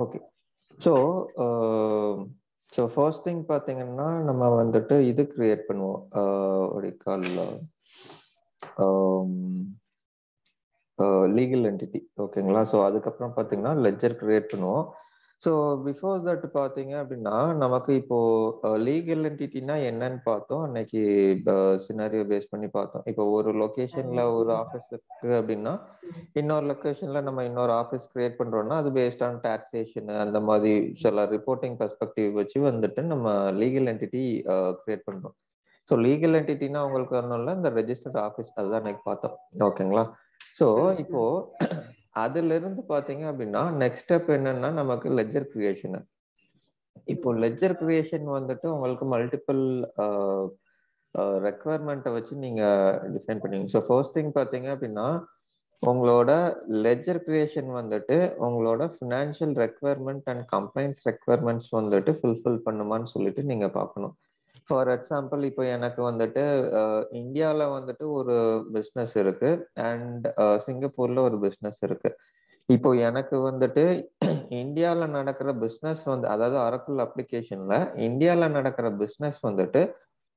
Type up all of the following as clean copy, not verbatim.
Okay. So so first thing பார்த்தீங்கன்னா, நம்ம வந்துட்டு இது கிரியேட் பண்ணுவோம். What you call legal entity. ஓகேங்களா? ஸோ அதுக்கப்புறம் பார்த்தீங்கன்னா, லெட்ஜர் கிரியேட் பண்ணுவோம். ஸோ பிஃபோர் தட் பார்த்தீங்க அப்படின்னா, நமக்கு இப்போ லீகல் என்டிட்டினா என்னன்னு பார்த்தோம். அன்னைக்கு சினாரியோ பேஸ் பண்ணி பார்த்தோம். இப்போ ஒரு லொகேஷன்ல ஒரு ஆஃபீஸ் இருக்கு அப்படின்னா, இன்னொரு லொகேஷன்ல நம்ம இன்னொரு ஆஃபீஸ் கிரியேட் பண்றோம்னா, அது பேஸ்ட் ஆன் டாக்ஸேஷன் அந்த மாதிரி சில ரிப்போர்ட்டிங் பெர்ஸ்பெக்டிவ் வச்சு வந்துட்டு நம்ம லீகல் என்டிட்டி கிரியேட் பண்றோம். ஸோ லீகல் என்டிட்டினா உங்களுக்கு ஒன்றும் இல்லை, இந்த ரெஜிஸ்டர்ட் ஆஃபீஸ் அதுதான் இன்னைக்கு பார்த்தோம். ஓகேங்களா? ஸோ இப்போ அதுல இருந்து பாத்தீங்க அப்படின்னா நெக்ஸ்ட் ஸ்டெப் என்னன்னா நமக்கு லெட்ஜர் கிரியேஷன். இப்போ லெட்ஜர் கிரியேஷன் வந்துட்டு உங்களுக்கு மல்டிபிள் ரெக்குவயர்மெண்ட்டை வச்சு நீங்க டிஃபைன் பண்ணுவீங்க. ஸோ ஃபர்ஸ்ட் திங் பாத்தீங்க அப்படின்னா உங்களோட லெட்ஜர் கிரியேஷன் வந்துட்டு உங்களோட financial requirement and complaints requirements வந்துட்டு ஃபுல்ஃபில் பண்ணுமான்னு சொல்லிட்டு நீங்க பார்க்கணும். ஃபார் எக்ஸாம்பிள் இப்போ எனக்கு வந்துட்டு இந்தியாவில் வந்துட்டு ஒரு பிஸ்னஸ் இருக்கு அண்ட் சிங்கப்பூர்ல ஒரு பிஸ்னஸ் இருக்கு. இப்போ எனக்கு வந்துட்டு இந்தியாவில் நடக்கிற பிஸ்னஸ் வந்து அதாவது அரக்குள் அப்ளிகேஷன்ல இந்தியாவில் நடக்கிற பிஸ்னஸ் வந்துட்டு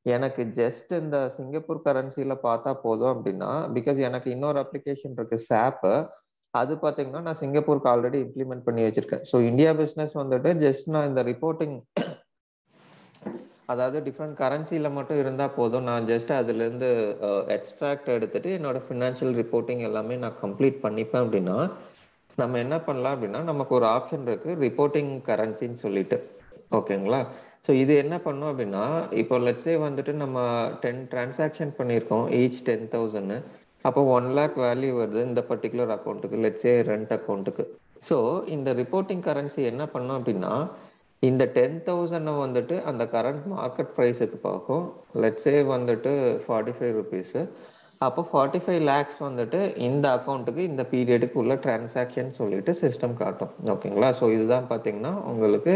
எனக்கு ஜஸ்ட் இந்த சிங்கப்பூர் கரன்சில பார்த்தா போதும் அப்படின்னா, பிகாஸ் எனக்கு இன்னொரு அப்ளிகேஷன் இருக்கு சாப். அது பாத்தீங்கன்னா நான் சிங்கப்பூருக்கு ஆல்ரெடி இம்ப்ளிமெண்ட் பண்ணி வச்சிருக்கேன். ஸோ இந்தியா பிசினஸ் வந்துட்டு ஜஸ்ட் நான் இந்த ரிப்போர்ட்டிங் அதாவது டிஃப்ரெண்ட் கரன்சில மட்டும் இருந்தா போதும். நான் ஜஸ்ட் அதுல இருந்து எக்ஸ்ட்ராக்ட் எடுத்துட்டு என்னோட ஃபினான்ஷியல் ரிப்போர்ட்டிங் எல்லாமே நான் கம்ப்ளீட் பண்ணிப்பேன் அப்படின்னா, நம்ம என்ன பண்ணலாம் அப்படின்னா நமக்கு ஒரு ஆப்ஷன் இருக்கு ரிப்போர்ட்டிங் கரன்சின்னு சொல்லிட்டு. ஓகேங்களா? ஸோ இது என்ன பண்ணும் அப்படின்னா இப்போ லெட்ஸே வந்துட்டு நம்ம 10 டிரான்சாக்ஷன் பண்ணியிருக்கோம் ஈச் 10,000. அப்போ 1 lakh வேல்யூ வருது இந்த பர்டிகுலர் அக்கௌண்ட்டுக்கு, லெட்ஸே ரெண்ட் அக்கௌண்ட்டுக்கு. ஸோ இந்த ரிப்போர்ட்டிங் கரன்சி என்ன பண்ணும் அப்படின்னா இந்த 10,000 வந்துட்டு அந்த கரண்ட் மார்க்கெட் ப்ரைஸுக்கு பார்க்கும். லெட்ஸே வந்துட்டு 45 ருபீஸ். அப்போ 45 lakhs வந்துட்டு இந்த அக்கௌண்ட்டுக்கு இந்த பீரியடுக்கு உள்ள டிரான்சாக்ஷன் சொல்லிட்டு சிஸ்டம் காட்டும். ஓகேங்களா? ஸோ இதுதான் பார்த்தீங்கன்னா உங்களுக்கு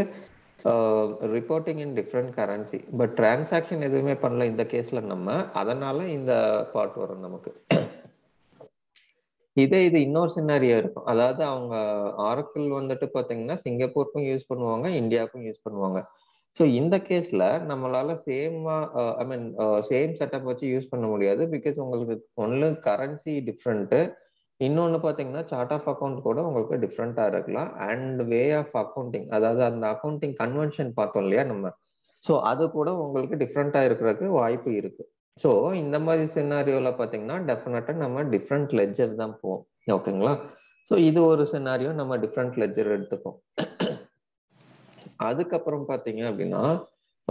reporting in different currency. But transaction எதுவுமே பண்ணல இந்த கேஸ்ல நம்ம, அதனால இந்த பார்ட் வரும் நமக்கு. இது இன்னொரு சினாரியோ இருக்கும். அதாவது அவங்க ஆரக்கிள் வந்துட்டு பாத்தீங்கன்னா சிங்கப்பூருக்கும் யூஸ் பண்ணுவாங்க, இந்தியாவுக்கும் யூஸ் பண்ணுவாங்க. ஸோ இந்த கேஸ்ல நம்மளால ஐ மீன் சேம் செட்டப் வச்சு யூஸ் பண்ண முடியாது. பிகாஸ் உங்களுக்கு ஒன்று கரன்சி டிஃப்ரெண்ட், இன்னொன்னு பாத்தீங்கன்னா சார்ட் ஆஃப் அக்கௌண்ட் கூட உங்களுக்கு டிஃப்ரெண்டா இருக்கலாம். அண்ட் வே ஆஃப் அக்கௌண்டிங் அதாவது அந்த அக்கௌண்டிங் கன்வென்ஷன் பார்த்தோம் இல்லையா நம்ம, ஸோ அது கூட உங்களுக்கு டிஃப்ரெண்டா இருக்கிறதுக்கு வாய்ப்பு இருக்கு. ஸோ இந்த மாதிரி சினாரியோல பாத்தீங்கன்னா டெஃபினட்டா நம்ம டிஃப்ரெண்ட் லெட்ஜர் தான் போவோம். ஓகேங்களா? ஸோ இது ஒரு சினாரியோ நம்ம டிஃப்ரெண்ட் லெட்ஜர் எடுத்துப்போம். அதுக்கப்புறம் பாத்தீங்க அப்படின்னா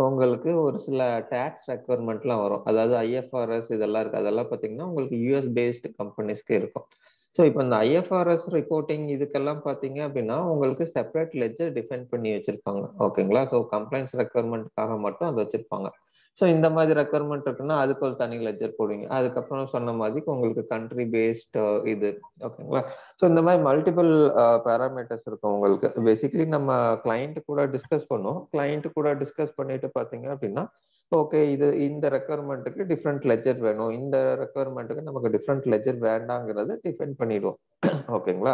உங்களுக்கு ஒரு சில டேக்ஸ் ரெக்குவயர்மெண்ட்லாம் வரும். அதாவது ஐஎஃப்ஆர்எஸ் இதெல்லாம் இருக்கு. அதெல்லாம் பாத்தீங்கன்னா உங்களுக்கு யூஎஸ் பேஸ்டு கம்பெனிஸ்க்கு இருக்கும். ஸோ இப்போ இந்த ஐஎஃப்ஆர்எஸ் ரிப்போர்ட்டிங் இதுக்கெல்லாம் பாத்தீங்க அப்படின்னா உங்களுக்கு செப்பரேட் லெட்ஜர் டிஃபைன் பண்ணி வச்சிருப்பாங்க. ஓகேங்களா? ஸோ கம்ப்ளைண்ட்ஸ் ரெக்குவயர்மெண்ட்காக மட்டும் அதை வச்சிருப்பாங்க. ஸோ இந்த மாதிரி ரெக்குவயர்மெண்ட் இருக்குன்னா அதுக்கு ஒரு தனி லெட்ஜர் போடுவீங்க. அதுக்கப்புறம் சொன்ன மாதிரி உங்களுக்கு கண்ட்ரி பேஸ்ட் இது. ஓகேங்களா? ஸோ இந்த மாதிரி மல்டிபிள் பேராமீட்டர்ஸ் இருக்கும் உங்களுக்கு. பேசிக்கலி நம்ம கிளைண்ட் கூட டிஸ்கஸ் பண்ணுவோம். கிளைண்ட் கூட டிஸ்கஸ் பண்ணிட்டு பாத்தீங்க அப்படின்னா ஓகே இது இந்த ரெக்குவயர்மெண்ட்டுக்கு டிஃப்ரெண்ட் லெட்ஜர் வேணும், இந்த ரெக்குவயர்மெண்ட்டுக்கு நமக்கு டிஃப்ரெண்ட் லெட்ஜர் வேண்டாங்கிறத டிஃபைன் பண்ணிடுவோம். ஓகேங்களா?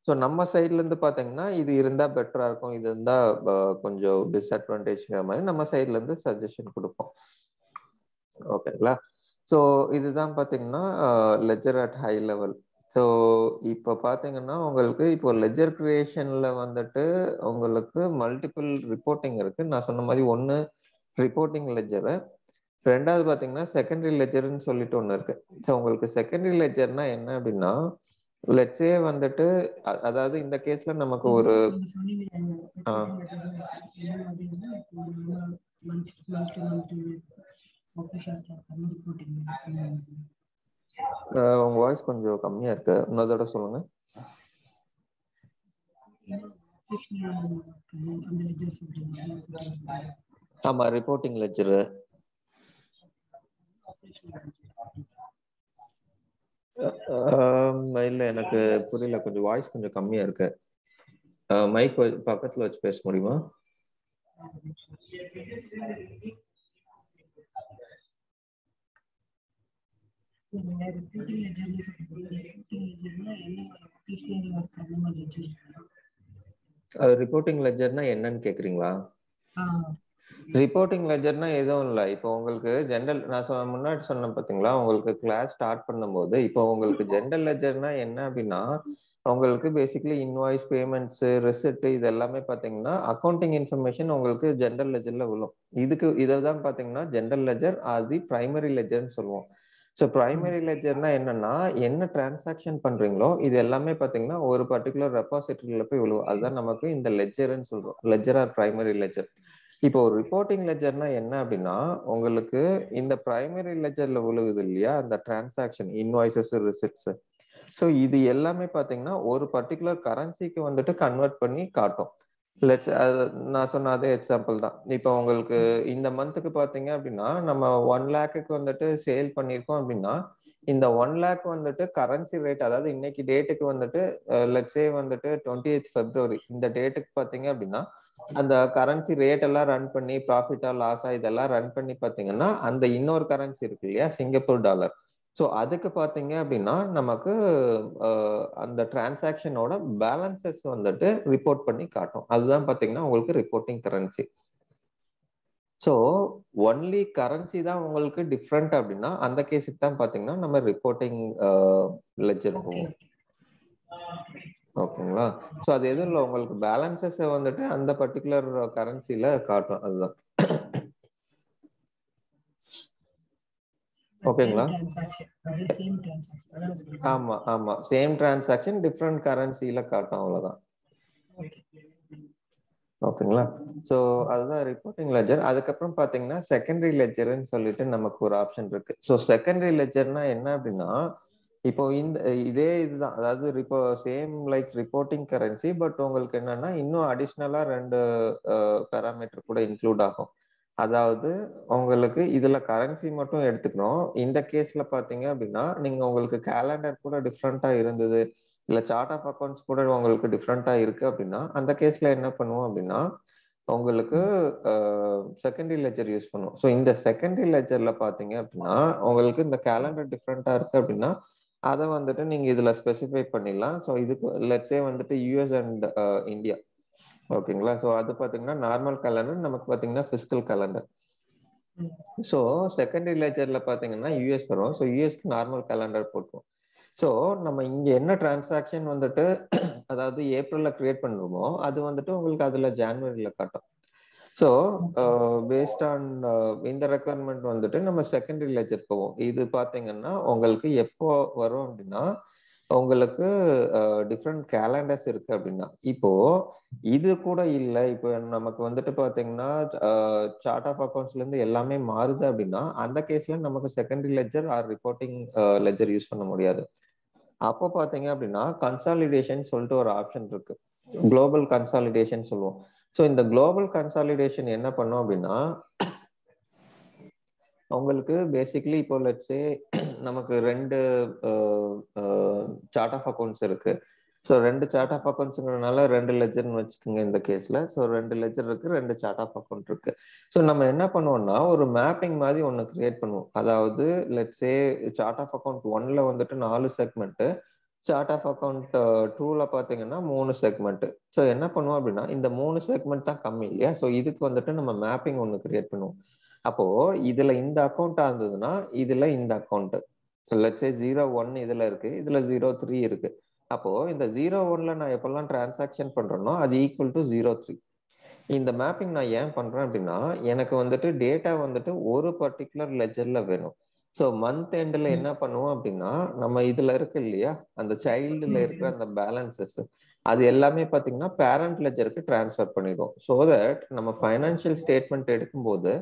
ஸோ நம்ம சைட்ல இருந்து பாத்தீங்கன்னா இது இருந்தா பெட்டரா இருக்கும், இது இருந்தா கொஞ்சம் டிஸ்அட்வான்டேஜ்ங்கிற மாதிரி நம்ம சைட்ல இருந்து சஜஷன் கொடுப்போம். ஓகேங்களா? ஸோ இதுதான் பாத்தீங்கன்னா ledger at high level. So இப்போ பாத்தீங்கன்னா உங்களுக்கு இப்போ லெட்ஜர் கிரியேஷன்ல வந்துட்டு உங்களுக்கு மல்டிபிள் ரிப்போர்ட்டிங் இருக்கு. நான் சொன்ன மாதிரி ஒன்னு ரிப்போர்ட்டிங் லெட்ஜர், ரெண்டாவது பாத்தீங்கன்னா செகண்டரி லெட்ஜர்னு சொல்லிட்டு ஒண்ணு இருக்கு. ஸோ உங்களுக்கு செகண்டரி லெட்ஜர்னா என்ன அப்படின்னா லெட்ஸே வந்துட்டு அதாவது இந்த கேஸ்ல நமக்கு ஒரு உங்க வாய்ஸ் கொஞ்சம் கம்மியா இருக்கு, இன்னொரு தடவை சொல்லுங்க. ஆமா ரிப்போர்ட்டிங் லெட்ஜர். இல்ல எனக்கு புரியல, கொஞ்சம் வாய்ஸ் கொஞ்சம் கம்மியா இருக்கு. மைக் பக்கத்துல வச்சு பேச முடியுமா? ரிப்போர்ட்டிங் லெட்ஜர்னா என்னன்னு கேக்குறீங்களா? ஆ, ரிப்போர்ட்டிங் லெட்ஜர்னா எதுவும் இல்லை. இப்போ உங்களுக்கு ஜென்ரல் நான் முன்னாடி சொன்னேன் பார்த்தீங்களா, உங்களுக்கு கிளாஸ் ஸ்டார்ட் பண்ணும்போது இப்போ உங்களுக்கு ஜென்ரல் லெட்ஜர்னா என்ன அப்படின்னா, உங்களுக்கு பேசிக்கலி இன்வாய்ஸ், பேமெண்ட்ஸ், ரெசிப்ட் இது எல்லாமே பார்த்தீங்கன்னா அக்கௌண்டிங் இன்ஃபர்மேஷன் உங்களுக்கு ஜென்ரல் லெட்ஜர்ல விழும். இதை தான் பார்த்தீங்கன்னா ஜென்ரல் லெட்ஜர் அது பிரைமரி லெட்ஜர்னு சொல்லுவோம். ஸோ பிரைமரி லெட்ஜர்னா என்னன்னா, என்ன டிரான்சாக்ஷன் பண்றீங்களோ இது எல்லாமே பார்த்தீங்கன்னா ஒரு பர்டிகுலர் ரெபாசிட்டரியில போய் விழுவும். அதுதான் நமக்கு இந்த லெட்ஜர்ன்னு சொல்றோம். Ledger or primary ledger. இப்போ ஒரு ரிப்போர்ட்டிங் லெட்ஜர்னா என்ன அப்படின்னா, உங்களுக்கு இந்த பிரைமரி லெட்ஜர்ல விழுகுது இல்லையா, அந்த டிரான்சாக்ஷன் இன்வாய்சஸ், ரிசிப்ட்ஸ். ஸோ இது எல்லாமே பாத்தீங்கன்னா ஒரு பர்டிகுலர் கரன்சிக்கு வந்துட்டு கன்வெர்ட் பண்ணி காட்டும். லெட்ஸ் நான் சொன்ன அதே எக்ஸாம்பிள் தான். இப்போ உங்களுக்கு இந்த மந்த்துக்கு பாத்தீங்க அப்படின்னா நம்ம 1 lakhக்கு வந்துட்டு சேல் பண்ணியிருக்கோம் அப்படின்னா, இந்த 1 lakh வந்துட்டு கரன்சி ரேட், அதாவது இன்னைக்கு டேட்டுக்கு வந்துட்டு லெட்ஸே வந்துட்டு 28th February இந்த டேட்டுக்கு பாத்தீங்க அப்படின்னா அந்த கரன்சி ரேட் எல்லாம் ரன் பண்ணி ப்ராஃபிட்டா லாஸா இதெல்லாம் ரன் பண்ணி பாத்தீங்கன்னா அந்த இன்னொரு கரன்சி இருக்கு இல்லையா, சிங்கப்பூர் டாலர். ஸோ அதுக்கு பாத்தீங்க அப்படின்னா நமக்கு அந்த டிரான்சாக்ஷனோட பேலன்சஸ் வந்துட்டு ரிப்போர்ட் பண்ணி காட்டும். அதுதான் பாத்தீங்கன்னா உங்களுக்கு reporting currency. So only currency தான் உங்களுக்கு டிஃப்ரெண்ட் அப்படின்னா அந்த கேஸுக்கு தான் பாத்தீங்கன்னா நம்ம ரிப்போர்ட்டிங் லெட்ஜர் போவோம். ஓகேங்களா? ஸோ அது எதுவும் இல்லை, உங்களுக்கு பேலன்சஸ் வந்துட்டு அந்த பர்டிகுலர் கரன்சில காட்டும். அதுதான். ஓகேங்களா? ஆமா ஆமா, சேம் டிரான்சாக்ஷன் டிஃப்ரெண்ட் கரன்சில காட்டும், அவ்வளவுதான். ஓகேங்களா? ஸோ அதுதான் ரிப்போர்ட்டிங் லெட்ஜர். அதுக்கப்புறம் பாத்தீங்கன்னா செகண்டரி லெட்ஜர்னு சொல்லிட்டு நமக்கு ஒரு ஆப்ஷன் இருக்கு. ஸோ செகண்டரி லெட்ஜர்னா என்ன அப்படின்னா, இப்போ இந்த இதுதான், அதாவது same like reporting currency, but உங்களுக்கு என்னன்னா இன்னும் அடிஷ்னலா 2 பேராமீட்டர் கூட இன்க்ளூட் ஆகும். அதாவது உங்களுக்கு இதுல கரன்சி மட்டும் எடுத்துக்கணும். இந்த கேஸ்ல பாத்தீங்க அப்படின்னா நீங்க உங்களுக்கு கேலண்டர் கூட டிஃப்ரெண்டா இருந்தது, இல்ல சார்ட் ஆஃப் அக்கௌண்ட்ஸ் கூட உங்களுக்கு டிஃப்ரெண்டா இருக்கு அப்படின்னா அந்த கேஸ்ல என்ன பண்ணுவோம் அப்படின்னா உங்களுக்கு செகண்டரி லெட்ஜர் யூஸ் பண்ணுவோம். ஸோ இந்த செகண்டரி லெட்ஜர்ல பாத்தீங்க அப்படின்னா உங்களுக்கு இந்த கேலண்டர் டிஃப்ரெண்டா இருக்கு அப்படின்னா அதை வந்துட்டு நீங்க இதுல ஸ்பெசிஃபை பண்ணிடலாம். ஸோ இதுக்கு லெட்ஸே வந்துட்டு யூஎஸ் அண்ட் இந்தியா. ஓகேங்களா? ஸோ அது பாத்தீங்கன்னா நார்மல் கேலண்டர், நமக்கு பாத்தீங்கன்னா பிசிக்கல் கேலண்டர். ஸோ செகண்டரி லெட்ஜர்ல பாத்தீங்கன்னா யூஎஸ் வரும். ஸோ யூஎஸ்க்கு நார்மல் கேலண்டர் போட்டுரும். ஸோ நம்ம இங்க என்ன டிரான்சாக்ஷன் வந்துட்டு அதாவது ஏப்ரல்ல கிரியேட் பண்ணுவோமோ அது வந்துட்டு உங்களுக்கு அதுல ஜான்வரியில காட்டும். ஸோ பேஸ்ட் ஆன் இந்த ரெக்குவயர்மெண்ட் வந்துட்டு நம்ம செகண்டரி லெட்ஜர் போவோம். இது பாத்தீங்கன்னா உங்களுக்கு எப்போ வரும் அப்படின்னா உங்களுக்கு டிஃப்ரெண்ட் கேலண்டர்ஸ் இருக்கு அப்படின்னா, இப்போ இது கூட இல்லை, இப்போ நமக்கு வந்துட்டு பாத்தீங்கன்னா சார்ட் ஆஃப் அக்கௌண்ட்ஸ்ல இருந்து எல்லாமே மாறுது அப்படின்னா அந்த கேஸ்ல நமக்கு secondary ledger or reporting ledger use பண்ண முடியாது. அப்போ பாத்தீங்க அப்படின்னா கன்சாலிடேஷன் சொல்லிட்டு ஒரு ஆப்ஷன் இருக்கு. குளோபல் கன்சாலிடேஷன் சொல்லுவோம். ஸோ இந்த குளோபல் கன்சாலிடேஷன் என்ன பண்ணும் அப்படின்னா உங்களுக்கு பேசிக்கலி இப்போ லெட்ஸே நமக்கு 2 சார்ட் ஆஃப் அக்கௌண்ட்ஸ் இருக்கு. ஸோ 2 சார்ட் ஆஃப் அக்கௌண்ட்ஸ்ங்கிறதுனால 2 லெட்ஜர்னு வச்சுக்கோங்க இந்த கேஸ்ல. ஸோ 2 லெட்ஜர் இருக்கு, 2 சார்ட் ஆஃப் அக்கௌண்ட் இருக்கு. ஸோ நம்ம என்ன பண்ணுவோம்னா ஒரு மேப்பிங் மாதிரி ஒன்று கிரியேட் பண்ணுவோம். அதாவது லெட்ஸே சார்ட் ஆஃப் அக்கௌண்ட் 1ல வந்துட்டு 4 செக்மெண்ட், சார்ட் ஆஃப் அக்கௌண்ட் 2ல பாத்தீங்கன்னா 3 செக்மெண்ட். ஸோ என்ன பண்ணுவோம் அப்படின்னா இந்த 3 செக்மெண்ட் தான் கம்மி இல்லையா, ஸோ இதுக்கு வந்துட்டு நம்ம மேப்பிங் ஒன்று கிரியேட் பண்ணுவோம். அப்போ இதுல இந்த அக்கௌண்டா இருந்ததுன்னா இதுல இந்த அக்கௌண்ட் லெட்ஸே 01 இதுல இருக்கு, இதுல 03 இருக்கு. அப்போ இந்த 01ல நான் எப்பெல்லாம் டிரான்சாக்ஷன் பண்றேனோ அது ஈக்குவல் டு 03. இந்த மேப்பிங் நான் ஏன் பண்றேன் அப்படின்னா எனக்கு வந்துட்டு டேட்டா வந்துட்டு ஒரு பர்டிகுலர் லெட்ஜர்ல வேணும். ஸோ மந்த் எண்ட்ல என்ன பண்ணுவோம் அப்படின்னா நம்ம இதுல இருக்கு இல்லையா அந்த சைல்டுல இருக்கிற அந்த பேலன்சஸ் அது எல்லாமே பாத்தீங்கன்னா பேரண்ட் லெட்ஜருக்கு டிரான்ஸ்ஃபர் பண்ணிடுவோம். ஸோ தட் நம்ம ஃபைனான்சியல் ஸ்டேட்மெண்ட் எடுக்கும்போது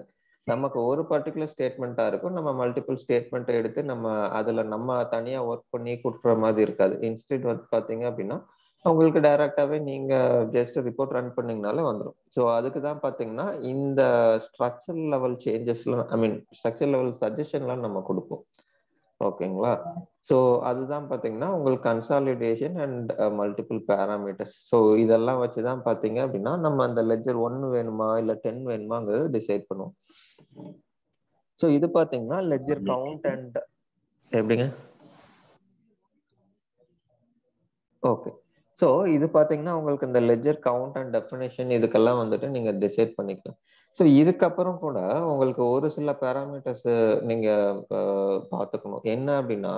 நமக்கு ஒரு பர்டிகுலர் ஸ்டேட்மெண்ட்டா இருக்கும், நம்ம மல்டிபிள் ஸ்டேட்மெண்ட் எடுத்து நம்ம அதுல நம்ம தனியா ஒர்க் பண்ணி கொடுக்குற மாதிரி இருக்காது. இன்ஸ்டெட் வந்து பாத்தீங்க அப்படின்னா உங்களுக்கு டைரக்டாவே நீங்க ஜஸ்ட் ரிப்போர்ட் ரன் பண்ணீங்கனாலே வந்துடும். ஸோ அதுக்கு தான் பாத்தீங்கன்னா இந்த ஸ்ட்ரக்சர் லெவல் சேஞ்சஸ்லாம் ஸ்ட்ரக்சர் லெவல் சஜஷன்லாம் நம்ம கொடுப்போம். ஓகேங்களா? ஸோ அதுதான் பாத்தீங்கன்னா உங்களுக்கு consolidation and multiple parameters. So இதெல்லாம் வச்சுதான் பாத்தீங்க அப்படின்னா நம்ம அந்த லெட்ஜர் 1 வேணுமா இல்ல 10 வேணுமாங்கிறது டிசைட் பண்ணுவோம். ஸோ இது பாத்தீங்கன்னா லெட்ஜர் கவுண்ட் அண்ட் எப்படிங்க? ஓகே. ஸோ இது பார்த்தீங்கன்னா உங்களுக்கு இந்த லெட்ஜர் கவுண்ட் அண்ட் டெஃபினேஷன் இதுக்கெல்லாம் வந்துட்டு நீங்க டிசைட் பண்ணிக்கலாம். ஸோ இதுக்கப்புறம் கூட உங்களுக்கு ஒரு சில பேராமீட்டர்ஸ் நீங்க பார்த்துக்கணும். என்ன அப்படின்னா,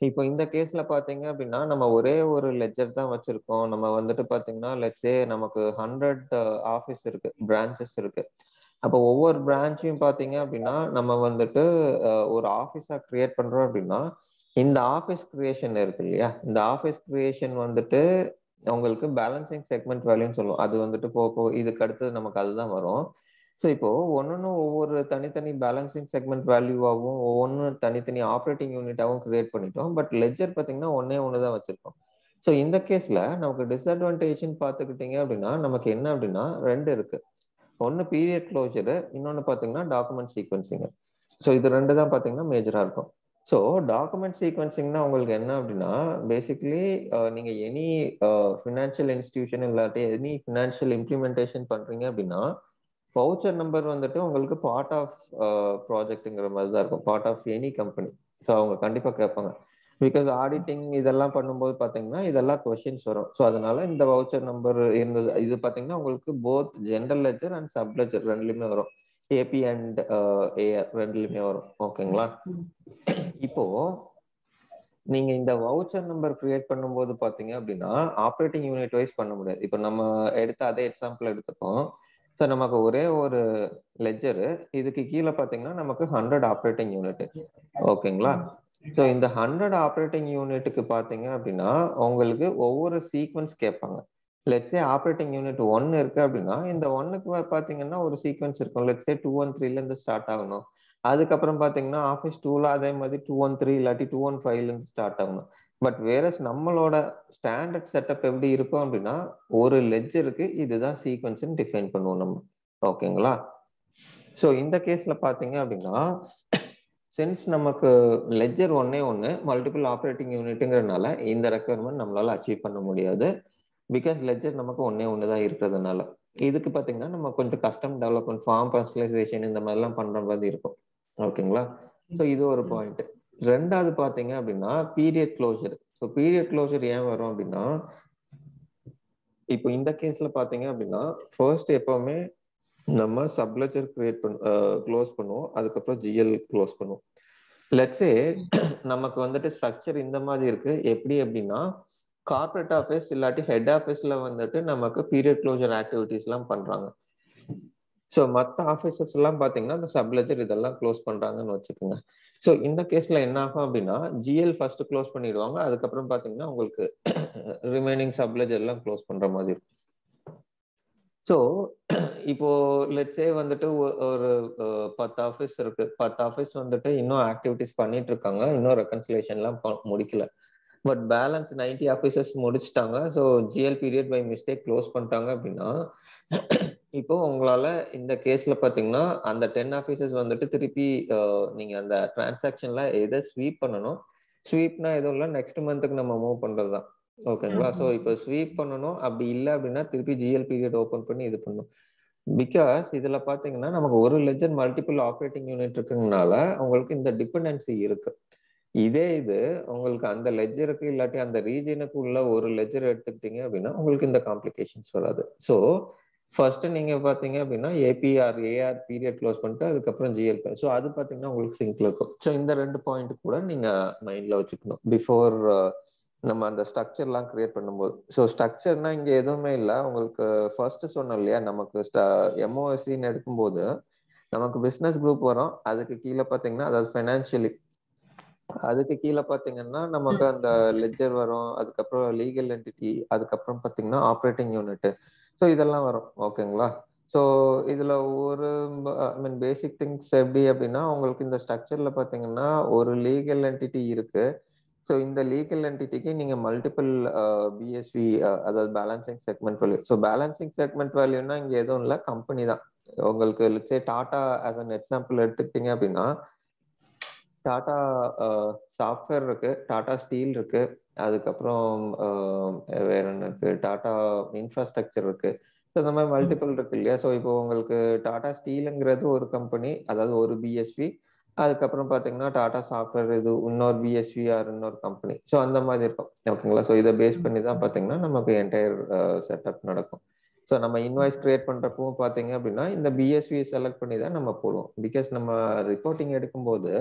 இப்போ இந்த கேஸ்ல பாத்தீங்க அப்படின்னா நம்ம ஒரே ஒரு லெட்ஜர் தான் வச்சிருக்கோம். நம்ம வந்துட்டு பாத்தீங்கன்னா லெட்ஸே நமக்கு 100 ஆஃபீஸ் இருக்கு, பிரான்ச்சஸ் இருக்கு. அப்போ ஒவ்வொரு பிரான்ச்சையும் பாத்தீங்க அப்படின்னா நம்ம வந்துட்டு ஒரு ஆஃபீஸா கிரியேட் பண்றோம் அப்படின்னா இந்த ஆஃபீஸ் கிரியேஷன் இருக்கு இல்லையா, இந்த ஆஃபீஸ் கிரியேஷன் வந்துட்டு உங்களுக்கு பேலன்சிங் செக்மெண்ட் வேல்யூன்னு சொல்லுவோம். அது வந்துட்டு இதுக்கு அடுத்து நமக்கு அதுதான் வரும். ஸோ இப்போ ஒன்னொன்னும் ஒவ்வொரு தனித்தனி பேலன்சிங் செக்மெண்ட் வேல்யூவாகவும் ஒவ்வொன்றும் தனித்தனி ஆப்ரேட்டிங் யூனிட்டாகவும் கிரியேட் பண்ணிட்டோம். பட் லெட்ஜர் பார்த்தீங்கன்னா ஒன்னே ஒன்று தான் வச்சிருக்கோம். ஸோ இந்த கேஸ்ல நமக்கு டிஸ்அட்வான்டேஜ்னு பார்த்துக்கிட்டீங்க அப்படின்னா நமக்கு என்ன அப்படின்னா ரெண்டு இருக்கு. ஒன்று பீரியட் க்ளோஜரு, இன்னொன்று பார்த்தீங்கன்னா டாக்குமெண்ட் சீக்வன்சிங். ஸோ இது ரெண்டு தான் பார்த்தீங்கன்னா மேஜரா இருக்கும். ஸோ டாக்குமெண்ட் சீக்வன்சிங்னா உங்களுக்கு என்ன அப்படின்னா பேசிக்கலி நீங்க எனி ஃபினான்ஷியல் இன்ஸ்டிடியூஷன் இல்லாட்டி எனி ஃபினான்ஷியல் இம்ப்ளிமெண்டேஷன் பண்றீங்க அப்படின்னா வவுச்சர் நம்பர் வந்துட்டு உங்களுக்கு பார்ட் ஆஃப் ப்ராஜெக்ட்ங்கிற மாதிரி தான் இருக்கும், part of any company. So அவங்க கண்டிப்பா கேட்பாங்க. பிகாஸ் ஆடிட்டிங் இதெல்லாம் பண்ணும்போது பாத்தீங்கன்னா இதெல்லாம் கொஸ்டின்ஸ் வரும். ஸோ அதனால இந்த வவுச்சர் நம்பர் இருந்தது இது பாத்தீங்கன்னா உங்களுக்கு both general ledger and sub ledger ரெண்டுலயுமே வரும். ஏபி அண்ட் ஏஆர் ரெண்டுலயுமே வரும். ஓகேங்களா? இப்போ நீங்க இந்த வவுச்சர் நம்பர் கிரியேட் பண்ணும்போது பாத்தீங்க அப்படின்னா ஆப்ரேட்டிங் யூனிட் வைஸ் பண்ண முடியாது. இப்போ நம்ம எடுத்த அதே எக்ஸாம்பிள் எடுத்துப்போம். ஸோ நமக்கு ஒரே ஒரு லெட்ஜரு, இதுக்கு கீழே பாத்தீங்கன்னா நமக்கு 100 ஆப்ரேட்டிங் யூனிட். ஓகேங்களா? ஸோ இந்த 100 ஆப்ரேட்டிங் யூனிட்டுக்கு பாத்தீங்க அப்படின்னா உங்களுக்கு ஒவ்வொரு சீக்வன்ஸ் கேட்பாங்க. லெட்ஸே ஆப்ரேட்டிங் யூனிட் 1 இருக்கு அப்படின்னா இந்த 1க்கு பாத்தீங்கன்னா ஒரு சீக்வன்ஸ் இருக்கும். லெட்ஸே 213 இருந்து ஸ்டார்ட் ஆகணும். அதுக்கப்புறம் பாத்தீங்கன்னா ஆஃபீஸ் 2ல அதே மாதிரி 213 இல்லாட்டி 215 இருந்து ஸ்டார்ட் ஆகணும். பட் வேற நம்மளோட ஸ்டாண்டர்ட் செட்டப் எப்படி இருக்கும் அப்படின்னா ஒரு லெட்ஜருக்கு இதுதான் சீக்வன்ஸ் டிஃபைன் பண்ணுவோம் நம்ம. ஓகேங்களா? ஸோ இந்த கேஸ்ல பாத்தீங்க அப்படின்னா சென்ஸ் நமக்கு லெட்ஜர் ஒன்னே ஒன்று மல்டிபிள் ஆப்ரேட்டிங் யூனிட்டுங்கிறதுனால இந்த ரெக்குயர்மெண்ட் நம்மளால அச்சீவ் பண்ண முடியாது. பிகாஸ் லெட்ஜர் நமக்கு ஒன்னே ஒன்று தான் இருக்கிறதுனால. இதுக்கு பாத்தீங்கன்னா நம்ம கொஞ்சம் கஸ்டம் டெவலப்மெண்ட், ஃபார்ம் பர்சனலைசேஷன் இந்த மாதிரிலாம் பண்ற மாதிரி இருக்கும். ஓகேங்களா? ஸோ இது ஒரு பாயிண்ட். ரெண்டாவது பாத்தீங்க அப்படின்னா period closure. So period closure ஏன் வரும் அப்படின்னா இப்போ இந்த கேஸ்ல பாத்தீங்க அப்படின்னா ஃபர்ஸ்ட் எப்பவுமே நம்ம சப்லெட்ஜர் கிரியேட் க்ளோஸ் பண்ணுவோம், அதுக்கப்புறம் ஜிஎல் க்ளோஸ் பண்ணுவோம். லெட்ஸே நமக்கு வந்துட்டு ஸ்ட்ரக்சர் இந்த மாதிரி இருக்கு. எப்படி அப்படின்னா கார்பரேட் ஆஃபீஸ் இல்லாட்டி ஹெட் ஆஃபீஸ்ல வந்துட்டு நமக்கு பீரியட் க்ளோஜர் ஆக்டிவிட்டிஸ் எல்லாம் பண்றாங்க. ஸோ மற்ற ஆஃபீஸஸ் எல்லாம் பாத்தீங்கன்னா இந்த சப்லெட்ஜர் இதெல்லாம் க்ளோஸ் பண்றாங்கன்னு வச்சுக்கோங்க. ஸோ இந்த கேஸ்ல என்ன ஆகும் அப்படின்னா ஜிஎல் ஃபர்ஸ்ட் க்ளோஸ் பண்ணிடுவாங்க, அதுக்கப்புறம் பாத்தீங்கன்னா உங்களுக்கு ரிமைனிங் சப்லெட்ஜர் எல்லாம் க்ளோஸ் பண்ற மாதிரி இருக்கும். ஸோ இப்போ லெட்ஸே வந்துட்டு ஒரு 10 ஆஃபீஸ் இருக்கு. 10 ஆஃபீஸ் வந்துட்டு இன்னும் ஆக்டிவிட்டிஸ் பண்ணிட்டு இருக்காங்க, இன்னும் ரெக்கன்சிலேஷன்லாம் முடிக்கல. பட் பேலன்ஸ் 90 ஆஃபீஸர்ஸ் முடிச்சுட்டாங்க. So GL period by mistake close பண்ணிட்டாங்க அப்படின்னா இப்போ உங்களால இந்த கேஸ்ல பாத்தீங்கன்னா அந்த 10 ஆஃபீஸர்ஸ் வந்துட்டு திருப்பி நீங்க அந்த டிரான்சாக்ஷன்ல எதை ஸ்வீப் பண்ணணும். ஸ்வீப்னா எதுவும் இல்லை, நெக்ஸ்ட் மந்த்துக்கு நம்ம மூவ் பண்றதுதான். ஓகேங்களா? ஸோ இப்போ ஸ்வீப் பண்ணணும், அப்படி இல்லை அப்படின்னா திருப்பி ஜிஎல் பீரியட் ஓப்பன் பண்ணி இது பண்ணணும். பிகாஸ் இதுல பாத்தீங்கன்னா நமக்கு ஒரு லெட்ஜர் மல்டிபிள் ஆப்ரேட்டிங் யூனிட் இருக்குங்கனால உங்களுக்கு இந்த டிபெண்டன்சி இருக்கு. இதே இது உங்களுக்கு அந்த லெட்ஜருக்கு இல்லாட்டி அந்த ரீஜனுக்கு உள்ள ஒரு லெட்ஜர் எடுத்துக்கிட்டீங்க அப்படின்னா உங்களுக்கு இந்த காம்ப்ளிகேஷன்ஸ் வராது. ஸோ ஃபர்ஸ்ட் நீங்க பாத்தீங்க அப்படின்னா ஏபிஆர் ஏஆர் பீரியட் க்ளோஸ் பண்ணிட்டு அதுக்கப்புறம் ஜிஎல். ஸோ அது பாத்தீங்கன்னா உங்களுக்கு சிங்க்ல இருக்கும். ஸோ இந்த ரெண்டு பாயிண்ட் கூட நீங்க மைண்ட்ல வச்சுக்கணும் பிஃபோர் நம்ம அந்த ஸ்ட்ரக்சர்லாம் கிரியேட் பண்ணும்போது. ஸோ ஸ்ட்ரக்சர்னா இங்க எதுவுமே இல்லை. உங்களுக்கு ஃபர்ஸ்ட் சொன்னோம் இல்லையா, நமக்கு எம்ஓஎஸ்சின்னு எடுக்கும்போது நமக்கு பிசினஸ் குரூப் வரும். அதுக்கு கீழே பாத்தீங்கன்னா அதாவது ஃபைனான்சியலி, அதுக்கு கீழே பாத்தீங்கன்னா நமக்கு அந்த லெட்ஜர் வரும், அதுக்கப்புறம் லீகல் என்டிட்டி, அதுக்கப்புறம் பாத்தீங்கன்னா ஆப்ரேட்டிங் யூனிட். ஸோ இதெல்லாம் வரும். ஓகேங்களா? ஸோ இதுல ஒரு ஐ மீன் பேசிக் திங்ஸ் எப்படி அப்படின்னா உங்களுக்கு இந்த ஸ்ட்ரக்சர்ல பாத்தீங்கன்னா ஒரு லீகல் என்டிட்டி இருக்கு. ஸோ இந்த லீகல் என்டிட்டிக்கு நீங்க மல்டிபிள் பிஎஸ்வி அதாவது balancing segment value. So balancing segment வேல்யூனா இங்க எதுவும் இல்லை, கம்பெனி தான். உங்களுக்கு let's say Tata as an example எடுத்துக்கிட்டீங்க அப்படின்னா டாடா சாஃப்ட்வேர் இருக்கு, டாடா ஸ்டீல் இருக்கு, அதுக்கப்புறம் வேற என்ன இருக்கு, டாடா இன்ஃப்ராஸ்ட்ரக்சர் இருக்கு. இந்த மாதிரி மல்டிபிள் இருக்கு இல்லையா? ஸோ இப்போ உங்களுக்கு டாடா ஸ்டீலுங்கிறது ஒரு கம்பெனி, அதாவது ஒரு பிஎஸ்வி. அதுக்கப்புறம் பாத்தீங்கன்னா டாடா சாஃப்ட்வேர் இது இன்னொரு பிஎஸ்விஆர் இன்னொரு கம்பெனி. ஸோ அந்த மாதிரி இருக்கும். ஓகேங்களா? ஸோ இதை பேஸ் பண்ணி தான் பாத்தீங்கன்னா நமக்கு என்டையர் செட்டப் நடக்கும். ஸோ நம்ம இன்வாய்ஸ் கிரியேட் பண்றப்பவும் பாத்தீங்க அப்படின்னா இந்த பிஎஸ்வி செலக்ட் பண்ணி தான் நம்ம போடுவோம். பிகாஸ் நம்ம ரிப்போர்ட்டிங் எடுக்கும்போது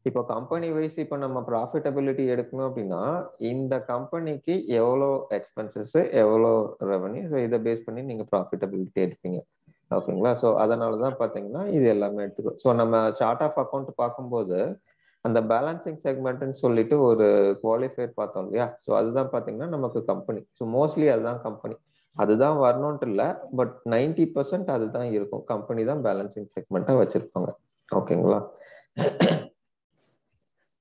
இப்போ கம்பெனி வைஸ் இப்போ நம்ம ப்ராஃபிட்டபிலிட்டி எடுக்கணும் அப்படின்னா இந்த கம்பெனிக்கு எவ்வளோ எக்ஸ்பென்சஸ் எவ்வளோ ரெவன்யூ, ஸோ இதை பேஸ் பண்ணி நீங்க ப்ராஃபிட்டபிலிட்டி எடுப்பீங்க. ஓகேங்களா? ஸோ அதனாலதான் பாத்தீங்கன்னா இது எல்லாமே எடுத்துக்கோ. ஸோ நம்ம சார்ட் ஆஃப் அக்கௌண்ட் பார்க்கும்போது அந்த பேலன்சிங் செக்மெண்ட்னு சொல்லிட்டு ஒரு குவாலிஃபையர் பார்த்தோம் இல்லையா? ஸோ அதுதான் பாத்தீங்கன்னா நமக்கு கம்பெனி. ஸோ மோஸ்ட்லி அதுதான் கம்பெனி. அதுதான் வரணும்ட்டு இல்லை, பட் 90% அதுதான் இருக்கும். கம்பெனி தான் பேலன்சிங் செக்மெண்ட்டா வச்சிருப்பாங்க. ஓகேங்களா?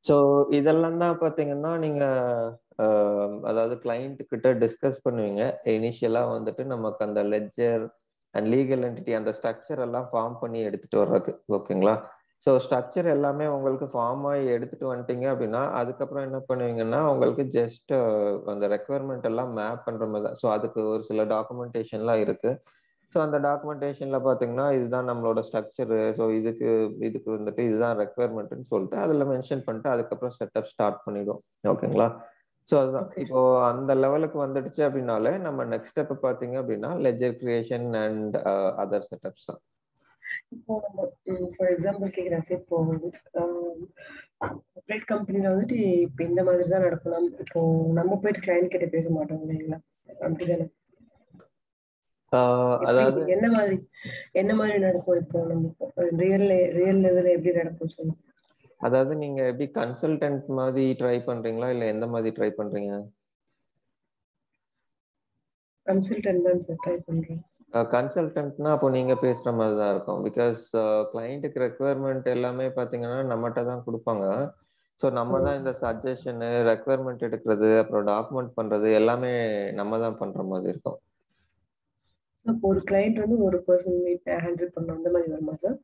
ஸோ இதெல்லாம் தான் பாத்தீங்கன்னா நீங்க அதாவது கிளைண்ட் கிட்ட டிஸ்கஸ் பண்ணுவீங்க. இனிஷியலா வந்துட்டு நமக்கு அந்த லெட்ஜர் அண்ட் லீகல் என்டிட்டி அந்த ஸ்ட்ரக்சர் எல்லாம் ஃபார்ம் பண்ணி எடுத்துட்டு வர்றதுக்கு. ஓகேங்களா? ஸோ ஸ்ட்ரக்சர் எல்லாமே உங்களுக்கு ஃபார்ம் ஆகி எடுத்துட்டு வந்துட்டீங்க அப்படின்னா அதுக்கப்புறம் என்ன பண்ணுவீங்கன்னா உங்களுக்கு ஜஸ்ட் அந்த ரெக்குவயர்மெண்ட் எல்லாம் மேப் பண்ற மாதிரி தான். ஸோ அதுக்கு ஒரு சில டாக்குமெண்டேஷன்லாம் இருக்கு. ஸோ அந்த டாக்குமெண்டேஷன்ல பாத்தீங்கன்னா இதுதான் நம்மளோட ஸ்ட்ரக்சரு, ஸோ இதுக்கு இதுக்கு வந்துட்டு இதுதான் ரெக்குவயர்மெண்ட்னு சொல்லிட்டு அதுல மென்ஷன் பண்ணிட்டு அதுக்கப்புறம் செட்டப் ஸ்டார்ட் பண்ணிடும். ஓகேங்களா? ஸோ அதுதான் இப்போ அந்த லெவலுக்கு வந்துடுச்சு அப்படின்னாலே நம்ம நெக்ஸ்ட் ஸ்டெப் பாத்தீங்க அப்படின்னா ledger creation and other setups தான். இப்போ நம்ம ஃபார் எக்ஸாம்பிள் கேட்குறேன், இப்போ கார்ப்பரேட் கம்பெனில வந்துட்டு இப்போ இந்த மாதிரி தான் நடக்கும். இப்போ நம்ம போயிட்டு கிளைண்ட் கிட்ட பேச மாட்டோம் இல்லைங்களா? அப்படிதானே? அதாவது என்ன மாதிரி நடக்கும் இப்போ நம்ம ரியல் லெவல்ல எப்படி நடக்கும் சொல்லுங்க. அதாவது நீங்க எப்படி கன்சல்டன்ட் மாதிரி ட்ரை பண்றீங்களா இல்ல எந்த மாதிரி ட்ரை பண்றீங்க? கன்சல்டன்ட் தான் சார் ட்ரை பண்றேன். கன்சல்டன்ட்னா அப்போ நீங்க பேசுற மாதிரி தான் இருக்கும். பிகாஸ் கிளைண்ட்டுக்கு ரெக்குவயர்மெண்ட் எல்லாமே பாத்தீங்கன்னா நம்மகிட்ட தான் கொடுப்பாங்க. ஸோ நம்ம தான் இந்த சஜஷனு ரெக்குவயர்மெண்ட் எடுக்கிறது அப்புறம் டாக்குமெண்ட் பண்றது எல்லாமே நம்ம தான் பண்ற மாதிரி இருக்கும். ஒரு கிளைண்ட் வந்து ஒரு பர்சன் ஹேண்டில் பண்ணணும் அந்த மாதிரி வருமா சார்?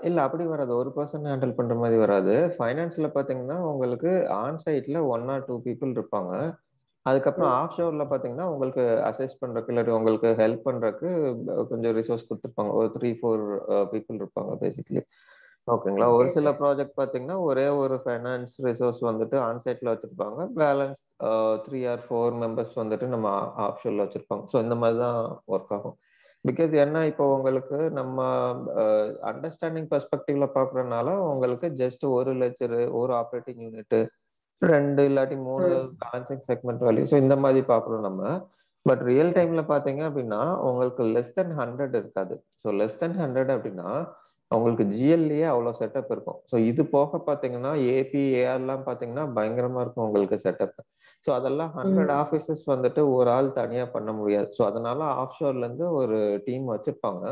இல்ல அப்படி வராது. ஒரு பர்சன் ஹேண்டில் பண்ற மாதிரி வராது. ஃபைனான்ஸ்ல பாத்தீங்கன்னா உங்களுக்கு ஆன் சைட்ல 1 or 2 பீப்புள் இருப்பாங்க. அதுக்கப்புறம் ஆஃப் ஷோர்ல பாத்தீங்கன்னா உங்களுக்கு அசஸ் பண்றதுக்கு இல்லாட்டி உங்களுக்கு ஹெல்ப் பண்றதுக்கு கொஞ்சம் ரிசோர்ஸ் கொடுத்துருப்பாங்க. ஒரு 3-4 பீப்புள் இருப்பாங்க பேசிக்கலி. ஓகேங்களா? ஒரு சில ப்ராஜெக்ட் பாத்தீங்கன்னா ஒரே ஒரு ஃபைனான்ஸ் ரிசோர்ஸ் வந்துட்டு ஆன் சைட்ல வச்சிருப்பாங்க. பேலன்ஸ் 3 or 4 மெம்பர்ஸ் வந்துட்டு நம்ம ஆஃப் ஷோர்ல வச்சிருப்பாங்க. ஸோ இந்த மாதிரி தான் ஒர்க் ஆகும். பிகாஸ் என்ன இப்போ உங்களுக்கு நம்ம அண்டர்ஸ்டாண்டிங் பெர்ஸ்பெக்டிவ்ல பாக்குறதுனால உங்களுக்கு ஜஸ்ட் ஒரு லெட்ஜர் ஒரு ஆப்ரேட்டிங் யூனிட் 2 இல்லாட்டி 3 பேலன்சிங் செக்மெண்ட் வேல்யூ, ஸோ இந்த மாதிரி பாக்குறோம் நம்ம. பட் ரியல் டைம்ல பாத்தீங்க அப்படின்னா உங்களுக்கு லெஸ் தென் 100 இருக்காது. ஸோ லெஸ் தென் 100 அப்படின்னா உங்களுக்கு ஜிஎல்லேயே அவ்வளவு செட்டப் இருக்கும். ஸோ இது போக பாத்தீங்கன்னா ஏபி ஏஆர்லாம் பாத்தீங்கன்னா பயங்கரமா இருக்கும் உங்களுக்கு செட்டப். ஸோ அதெல்லாம் 100 ஆஃபீஸர்ஸ் வந்துட்டு ஒரு ஆள் தனியா பண்ண முடியாது. ஸோ அதனால ஆஃப் ஷோர்ல இருந்து ஒரு டீம் வச்சிருப்பாங்க.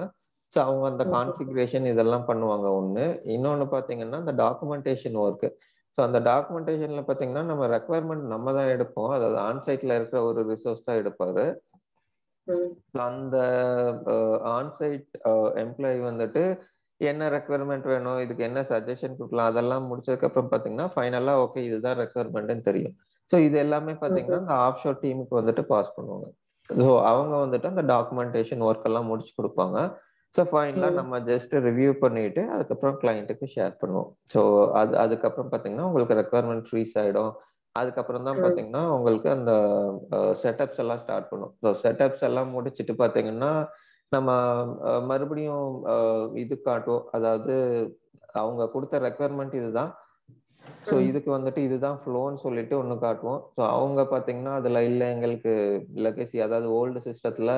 ஸோ அவங்க அந்த கான்ஃபிகரேஷன் இதெல்லாம் பண்ணுவாங்க ஒண்ணு. இன்னொன்னு பாத்தீங்கன்னா இந்த டாக்குமெண்டேஷன் ஒர்க். ஸோ அந்த டாக்குமெண்டேஷன்ல பாத்தீங்கன்னா நம்ம ரெக்குவயர்மெண்ட் நம்ம தான் எடுப்போம். அதாவது ஆன்சைட்ல இருக்கிற ஒரு ரிசோர்ஸ் தான் எடுப்பாரு. அந்த ஆன்சைட் எம்ப்ளாயி வந்துட்டு என்ன ரெக்குவயர்மெண்ட் வேணும், இதுக்கு என்ன சஜஷன் கொடுக்கலாம், அதெல்லாம் முடிச்சதுக்கு அப்புறம் பாத்தீங்கன்னா ஃபைனலா ஓகே இதுதான் ரெக்குவயர்மெண்ட்னு தெரியும். ஸோ இது எல்லாமே பாத்தீங்கன்னா இந்த ஆஃப் ஷோர் டீமுக்கு வந்துட்டு பாஸ் பண்ணுவாங்க. ஸோ அவங்க வந்துட்டு அந்த டாக்குமெண்டேஷன் ஒர்க் எல்லாம் முடிச்சு கொடுப்பாங்க. ஸோ ஃபைனலா நம்ம ஜஸ்ட் ரிவ்யூ பண்ணிட்டு அதுக்கப்புறம் கிளைண்ட்டுக்கு ஷேர் பண்ணுவோம். ஸோ அதுக்கப்புறம் பாத்தீங்கன்னா உங்களுக்கு ரெக்குவயர்மெண்ட் ஃப்ரீஸ் ஆயிடும். அதுக்கப்புறம் தான் பாத்தீங்கன்னா உங்களுக்கு அந்த செட்டப்ஸ் எல்லாம் ஸ்டார்ட் பண்ணும். ஸோ செட்டப்ஸ் எல்லாம் முடிச்சுட்டு பாத்தீங்கன்னா நம்ம மறுபடியும் இது காட்டும். அதாவது அவங்க கொடுத்த ரெக்குவயர்மெண்ட் இதுதான். ஸோ இதுக்கு வந்துட்டு இதுதான் ஃப்ளோன்னு சொல்லிட்டு ஒண்ணு காட்டுவோம். ஸோ அவங்க பாத்தீங்கன்னா அதுல இல்ல எங்களுக்கு லெகசி அதாவது ஓல்டு சிஸ்டத்துல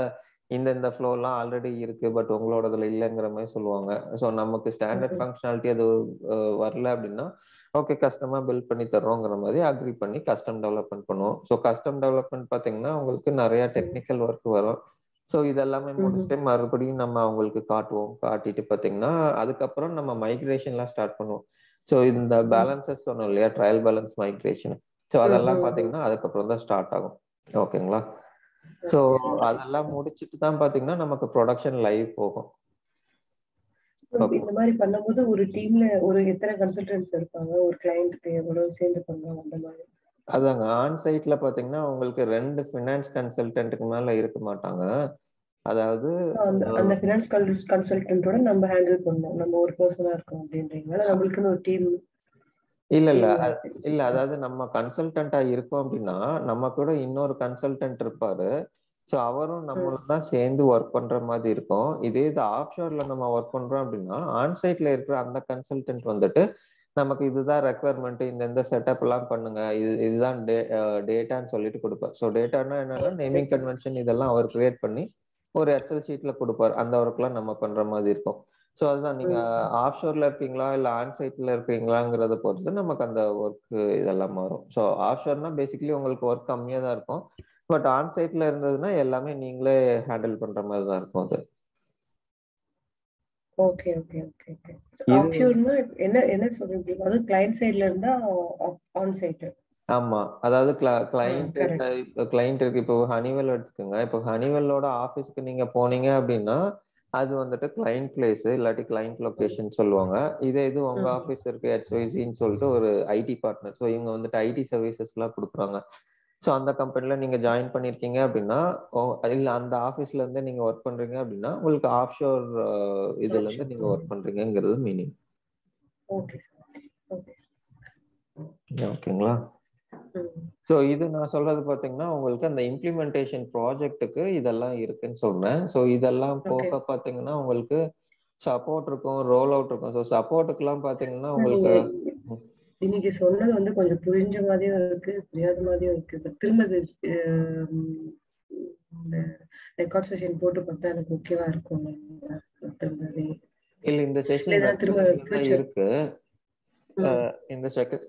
இந்த ஃப்ளோ எல்லாம் ஆல்ரெடி இருக்கு, பட் உங்களோடதுல இல்லைங்கிற மாதிரி சொல்லுவாங்க. ஸோ நமக்கு ஸ்டாண்டர்ட் ஃபங்க்ஷனாலிட்டி அது வரல அப்படின்னா ஓகே கஸ்டமா பில்ட் பண்ணி தர்றோங்கிற மாதிரி அக்ரி பண்ணி கஸ்டம் டெவலப்மெண்ட் பண்ணுவோம். ஸோ கஸ்டம் டெவலப்மெண்ட் பாத்தீங்கன்னா உங்களுக்கு நிறைய டெக்னிக்கல் ஒர்க் வரும். ஸோ இதெல்லாமே முடிச்சுட்டு மறுபடியும் நம்ம அவங்களுக்கு காட்டுவோம். காட்டிட்டு பாத்தீங்கன்னா அதுக்கப்புறம் நம்ம மைக்ரேஷன்லாம் ஸ்டார்ட் பண்ணுவோம். ஸோ இந்த பேலன்சஸ் சொன்னோம் இல்லையா, ட்ரையல் பேலன்ஸ் மைக்ரேஷன். ஸோ அதெல்லாம் பாத்தீங்கன்னா அதுக்கப்புறம் தான் ஸ்டார்ட் ஆகும். ஓகேங்களா? ஸோ அதெல்லாம் முடிச்சுட்டு தான் பாத்தீங்கன்னா நமக்கு ப்ரொடக்ஷன் லைவ் போகும். இந்த மாதிரி பண்ணும்போது ஒரு டீம்ல ஒரு எத்தனை கன்சல்டன்ட்ஸ் இருப்பாங்க, ஒரு கிளையண்ட்டுக்கு எவ்வளவு சேர்ந்து பண்ணுவாங்க அந்த மாதிரி? அதாங்க ஆன் சைட்ல பாத்தீங்கன்னா உங்களுக்கு 2 ஃபினான்ஸ் கன்சல்டன்ட்டுக்கு மேல இருக்க மாட்டாங்க. அதாவது அந்த ஃபினான்ஸ் கன்சல்டன்ட்டோட நம்ம ஹேண்டில் பண்ணணும், நம்ம ஒரு பர்சனா இருக்கோம் அப்படின்றீங்களா? நம்மளுக்குன்னு ஒரு டீம் இல்ல இல்ல டீம் இல்ல அதாவது நம்ம கன்சல்டன்டா இருக்கோம் அப்படின்னா நம்ம கூட இன்னொரு கன்சல்டன்ட் இருப்பாரு. ஸோ அவரும் நம்மளும் தான் சேர்ந்து ஒர்க் பண்ற மாதிரி இருக்கும். இதே இது ஆஃப்ஷோர்ல நம்ம ஒர்க் பண்றோம் அப்படின்னா ஆன்சைட்ல இருக்கிற அந்த கன்சல்டன்ட் வந்துட்டு நமக்கு இதுதான் ரெக்குவயர்மெண்ட், இந்த செட்டப் எல்லாம் பண்ணுங்க, இதுதான் டேட்டான்னு சொல்லிட்டு கொடுப்பார். ஸோ டேட்டானா என்னன்னா நேமிங் கன்வென்ஷன் இதெல்லாம் அவர் கிரியேட் பண்ணி ஒரு எக்ஸல் ஷீட்ல கொடுப்பார். அந்த ஒர்க்லாம் நம்ம பண்ற மாதிரி இருக்கும். ஸோ அதுதான் நீங்க ஆஃப்ஷோர்ல இருக்கீங்களா இல்ல ஆன்சைட்ல இருக்கீங்களாங்கிறத பொறுத்து நமக்கு அந்த ஒர்க் இதெல்லாம் மாறும். ஸோ ஆஃப்ஷோர்னா பேசிக்கலி உங்களுக்கு ஒர்க் கம்மியா தான் இருக்கும். பட் ஆன்சைட்ல இருந்ததுன்னா எல்லாமே நீங்களே ஹேண்டில் பண்ற மாதிரி தான் இருக்கும் அது. Okay okay okay okay. இது ஆஃப்ஷோர்னா என்ன என்ன சொல்றீங்க? அது கிளையன்ட் சைடுல இருந்தா ஆன் சைட். ஆமா, அதாவது கிளைண்ட் கரெக்ட். கிளைண்ட் இருக்கு. இப்போ ஹனிவெல் எடுத்துக்கோங்க. இப்போ ஹனிவெல்லோட ஆஃபீஸ்க்கு நீங்க போனீங்க அப்படின்னா அது வந்துட்டு கிளைண்ட் பிளேஸ் இல்லாட்டி கிளைண்ட் லொகேஷன் சொல்லுவாங்க. இதே இது உங்க ஆஃபீஸ் இருக்கு HYCன்னு சொல்லிட்டு ஒரு ஐடி பார்ட்னர். ஸோ இவங்க வந்துட்டு ஐடி சர்வீசஸ் எல்லாம் கொடுக்குறாங்க. ஸோ அந்த கம்பெனில நீங்க ஜாயின் பண்ணிருக்கீங்க அப்படின்னா இல்ல அந்த ஆஃபீஸ்ல இருந்து நீங்க ஒர்க் பண்றீங்க அப்படின்னா உங்களுக்கு ஆஃப்ஷோர் இதுல இருந்து நீங்க ஒர்க் பண்றீங்கிறது மீனிங். Okay okay. ஓகேங்களா? ஸோ இது நான் சொல்றது பாத்தீங்கன்னா உங்களுக்கு அந்த இம்ப்ளிமெண்டேஷன் ப்ராஜெக்ட்டுக்கு இதெல்லாம் இருக்குன்னு சொல்றேன். ஸோ இதெல்லாம் போக பாத்தீங்கன்னா உங்களுக்கு சப்போர்ட் இருக்கும், ரோல் அவுட் இருக்கும். ஸோ சப்போர்ட்டுக்குலாம் பாத்தீங்கன்னா உங்களுக்கு இன்னைக்கு சொன்னது வந்து கொஞ்சம் புரிஞ்ச மாதிரியும் இருக்கு, புரியாத மாதிரியும் இருக்கு. இப்ப திரும்ப இந்த ரெக்கார்ட் செஷன் போட்டு பார்த்தா எனக்கு ஓகேவா இருக்கும். இல்ல இந்த செஷன் ரெக்கார்டிங்ல தான் இருக்கு.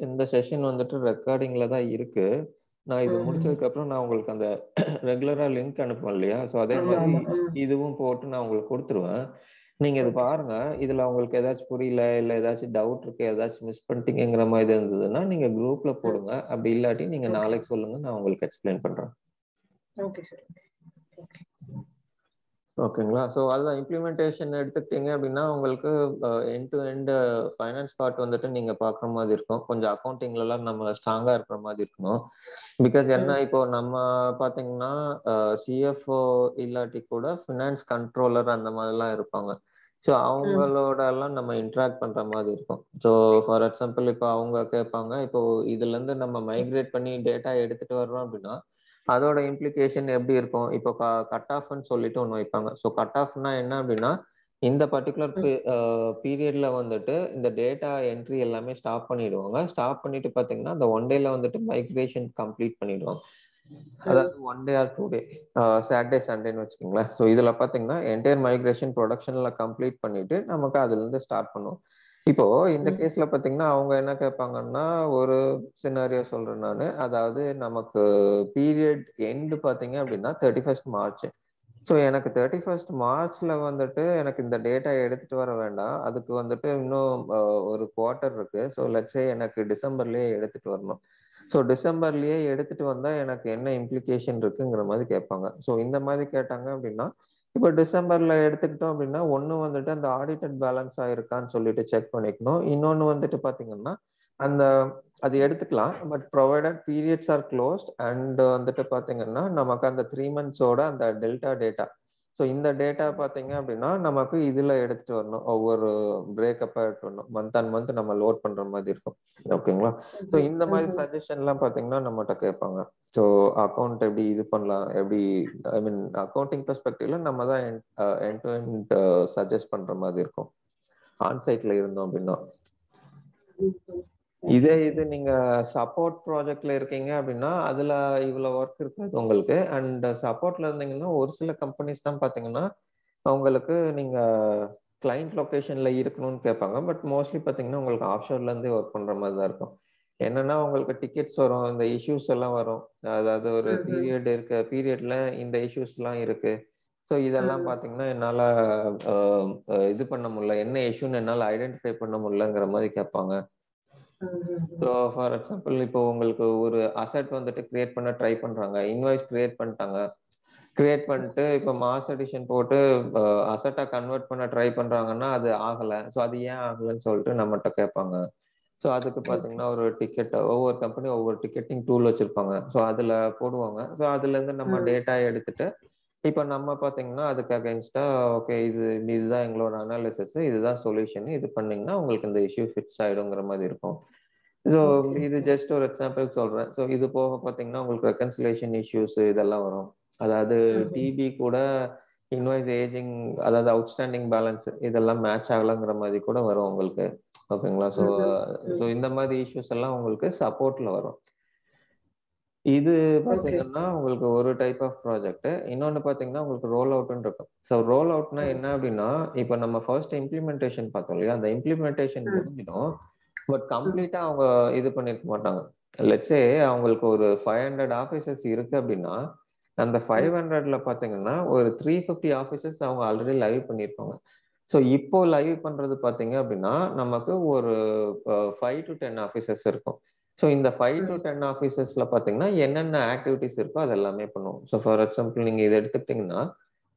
இந்த செஷன் வந்துட்டு ரெக்கார்டிங்ல தான் இருக்கு. நான் இது முடிச்சதுக்கு அப்புறம் நான் உங்களுக்கு அந்த ரெகுலரா லிங்க் அனுப்புவேன் இல்லையா? ஸோ அதே மாதிரி இதுவும் போட்டு நான் உங்களுக்கு கொடுத்துருவேன். நீங்க இது பாருங்க. இதுல உங்களுக்கு ஏதாச்சும் புரியல இல்ல ஏதாச்சும் டவுட் இருக்கு, ஏதாச்சும் மிஸ் பண்ணிட்டீங்கிற மாதிரி இருந்ததுன்னா நீங்க குரூப்ல போடுங்க. அப்படி இல்லாட்டி நீங்க நாளைக்கு சொல்லுங்க, நான் உங்களுக்கு எக்ஸ்பிளைன் பண்றேன். Okay sir. ஓகேங்களா? ஸோ அதுதான் இம்ப்ளிமெண்டேஷன் எடுத்துக்கிட்டீங்க அப்படின்னா உங்களுக்கு end to end finance part வந்துட்டு நீங்க பார்க்குற மாதிரி இருக்கும். கொஞ்சம் அக்கௌண்டிங்லலாம் நம்ம ஸ்ட்ராங்கா இருக்கிற மாதிரி இருக்கணும். பிகாஸ் என்ன இப்போ நம்ம பார்த்தீங்கன்னா சிஎஃப்ஓ இல்லாட்டி கூட ஃபினான்ஸ் கண்ட்ரோலர் அந்த மாதிரிலாம் இருப்பாங்க. ஸோ அவங்களோட எல்லாம் நம்ம இன்ட்ராக்ட் பண்ற மாதிரி இருக்கும். ஸோ ஃபார் எக்ஸாம்பிள் இப்போ அவங்க கேட்பாங்க, இப்போ இதுல இருந்து நம்ம மைக்ரேட் பண்ணி டேட்டா எடுத்துட்டு வர்றோம் அப்படின்னா அதோட இம்ப்ளிகேஷன் எப்படி இருக்கும்? இப்போ கட் ஆஃப்னு சொல்லிட்டு ஒன்று வைப்பாங்க. ஸோ கட் ஆஃப்னா என்ன அப்படின்னா இந்த பர்டிகுலர் பீரியட்ல வந்துட்டு இந்த டேட்டா என்ட்ரி எல்லாமே ஸ்டாப் பண்ணிடுவாங்க. ஸ்டாப் பண்ணிட்டு பாத்தீங்கன்னா அந்த ஒன் டேல வந்துட்டு மைக்ரேஷன் கம்ப்ளீட் பண்ணிடுவாங்க. அதாவது 1 டே ஆர் 2 டே, சாட்டர்டே சண்டேன்னு வச்சுக்கோங்களேன். ஸோ இதுல பாத்தீங்கன்னா என்டையர் மைக்ரேஷன் ப்ரொடக்ஷன்ல கம்ப்ளீட் பண்ணிட்டு நமக்கு அதுல இருந்து ஸ்டார்ட் பண்ணுவோம். இப்போ இந்த கேஸ்ல பாத்தீங்கன்னா அவங்க என்ன கேட்பாங்கன்னா ஒரு சினாரியோ சொல்றேன் நானு. அதாவது நமக்கு பீரியட் எண்ட் பாத்தீங்க அப்படின்னா 31st மார்ச். ஸோ எனக்கு 31st மார்ச்ல வந்துட்டு எனக்கு இந்த டேட்டா எடுத்துட்டு வர வேண்டாம். அதுக்கு வந்துட்டு இன்னும் ஒரு குவார்ட்டர் இருக்கு. ஸோ லெட்ஸே எனக்கு டிசம்பர்லயே எடுத்துட்டு வரணும். ஸோ டிசம்பர்லயே எடுத்துட்டு வந்தா எனக்கு என்ன இம்ப்ளிகேஷன் இருக்குங்கிற மாதிரி கேட்பாங்க. ஸோ இந்த மாதிரி கேட்டாங்க அப்படின்னா இப்போ டிசம்பர்ல எடுத்துக்கிட்டோம் அப்படின்னா ஒன்னு வந்துட்டு அந்த ஆடிட்டட் பேலன்ஸ் ஆயிருக்கான்னு சொல்லிட்டு செக் பண்ணிக்கணும். இன்னொன்னு வந்துட்டு பாத்தீங்கன்னா அந்த அது எடுத்துக்கலாம். But provided periods R closed and வந்துட்டு பாத்தீங்கன்னா நமக்கு அந்த 3 monthsோட அந்த டெல்டா டேட்டா. ஸோ இந்த டேட்டா பாத்தீங்க அப்படின்னா நமக்கு இதுல எடுத்துட்டு வரணும். ஒவ்வொரு பிரேக்கப்பா எடுத்து வரணும். மந்த் அண்ட் மந்த் நம்ம லோட் பண்ற மாதிரி இருக்கும். ஓகேங்களா? ஸோ இந்த மாதிரி சஜஷன் எல்லாம் பாத்தீங்கன்னா நம்மகிட்ட கேட்பாங்க. ஸோ அக்கௌண்ட் எப்படி இது பண்ணலாம், எப்படி ஐ மீன் அக்கௌண்டிங் பெர்ஸ்பெக்டிவ்ல நம்ம தான் எண்ட் டு எண்ட் சஜஸ்ட் பண்ற மாதிரி இருக்கும் ஆன்சைட்ல இருந்தோம் அப்படின்னா. இதே இது நீங்க சப்போர்ட் ப்ராஜெக்ட்ல இருக்கீங்க அப்படின்னா அதுல இவ்வளவு ஒர்க் இருக்காது உங்களுக்கு. அண்ட் சப்போர்ட்ல இருந்தீங்கன்னா ஒரு சில கம்பெனிஸ் தான் பாத்தீங்கன்னா உங்களுக்கு நீங்க கிளைண்ட் லொகேஷன்ல இருக்கணும்னு கேட்பாங்க. பட் மோஸ்ட்லி பாத்தீங்கன்னா உங்களுக்கு ஆஃப்ஷோர்ல இருந்தே ஒர்க் பண்ற மாதிரி தான் இருக்கும். என்னன்னா உங்களுக்கு டிக்கெட்ஸ் வரும், இந்த இஷ்யூஸ் எல்லாம் வரும். அதாவது ஒரு பீரியட்ல இந்த இஷ்யூஸ் எல்லாம் இருக்கு. ஸோ இதெல்லாம் பாத்தீங்கன்னா என்னால இது பண்ண முடியல, என்ன இஷ்யூன்னு என்னால ஐடென்டிஃபை பண்ண முடியலங்கிற மாதிரி கேட்பாங்க. ஸோ ஃபார் எக்ஸாம்பிள் இப்போ உங்களுக்கு ஒரு அசெட் வந்துட்டு கிரியேட் பண்ண ட்ரை பண்றாங்க, இன்வாய்ஸ் கிரியேட் பண்ணிட்டாங்க. கிரியேட் பண்ணிட்டு இப்போ மாஸ் எடிஷன் போட்டு அசெட்டா கன்வெர்ட் பண்ண ட்ரை பண்றாங்கன்னா அது ஆகல. ஸோ அது ஏன் ஆகலன்னு சொல்லிட்டு நம்மகிட்ட கேட்பாங்க. ஸோ அதுக்கு பாத்தீங்கன்னா ஒரு டிக்கெட், ஒவ்வொரு கம்பெனி ஒவ்வொரு டிக்கெட்டிங் டூல் வச்சிருப்பாங்க. ஸோ அதுல போடுவாங்க. ஸோ அதுல இருந்து நம்ம டேட்டா எடுத்துட்டு இப்போ நம்ம பார்த்தீங்கன்னா அதுக்கு அகைன்ஸ்டா ஓகே இதுதான் எங்களோட அனாலிசிஸ், இதுதான் சொல்யூஷன், இது பண்ணீங்கன்னா உங்களுக்கு இந்த இஷ்யூ ஃபிக்ஸ் ஆயிடுங்கிற மாதிரி இருக்கும். ஸோ இது ஜஸ்ட் ஒரு எக்ஸாம்பிள் சொல்றேன். ஸோ இது போக பார்த்தீங்கன்னா உங்களுக்கு ரெக்கன்சிலேஷன் இஷ்யூஸ் இதெல்லாம் வரும். அதாவது டிபி கூட இன்வாய்ஸ் ஏஜிங், அதாவது அவுட்ஸ்டாண்டிங் பேலன்ஸ் இதெல்லாம் மேட்ச் ஆகலங்கிற மாதிரி கூட வரும் உங்களுக்கு. ஓகேங்களா? ஸோ இந்த மாதிரி இஷ்யூஸ் எல்லாம் உங்களுக்கு சப்போர்ட்ல வரும். இது பாத்தீங்கன்னா உங்களுக்கு ஒரு டைப் ஆஃப் ப்ராஜெக்ட். இன்னொன்னு பாத்தீங்கன்னா உங்களுக்கு ரோல் அவுட்னு இருக்கும். ஸோ ரோல் அவுட்னா என்ன அப்படின்னா, இப்போ நம்ம ஃபர்ஸ்ட் இம்ப்ளிமெண்டேஷன் பார்த்தோம் இல்லையா, அந்த இம்ப்ளிமெண்டேஷன் முடிஞ்சிடும். பட் கம்ப்ளீட்டா அவங்க இது பண்ணிருக்க மாட்டாங்க. லெட்ஸே அவங்களுக்கு ஒரு 500 ஆஃபீஸர்ஸ் இருக்கு அப்படின்னா, அந்த 500ல பாத்தீங்கன்னா ஒரு 350 ஆஃபீஸர்ஸ் அவங்க ஆல்ரெடி லைவ் பண்ணியிருப்பாங்க. ஸோ இப்போ லைவ் பண்றது பாத்தீங்க அப்படின்னா நமக்கு ஒரு 5 to 10 ஆஃபீஸர்ஸ் இருக்கும். ஸோ இந்த 5 to 10 ஆஃபீஸர்ஸ்ல பாத்தீங்கன்னா என்னென்ன ஆக்டிவிட்டிஸ் இருக்கோ அது எல்லாமே பண்ணுவோம். ஸோ ஃபார் எக்ஸாம்பிள் நீங்க இதை எடுத்துக்கிட்டீங்கன்னா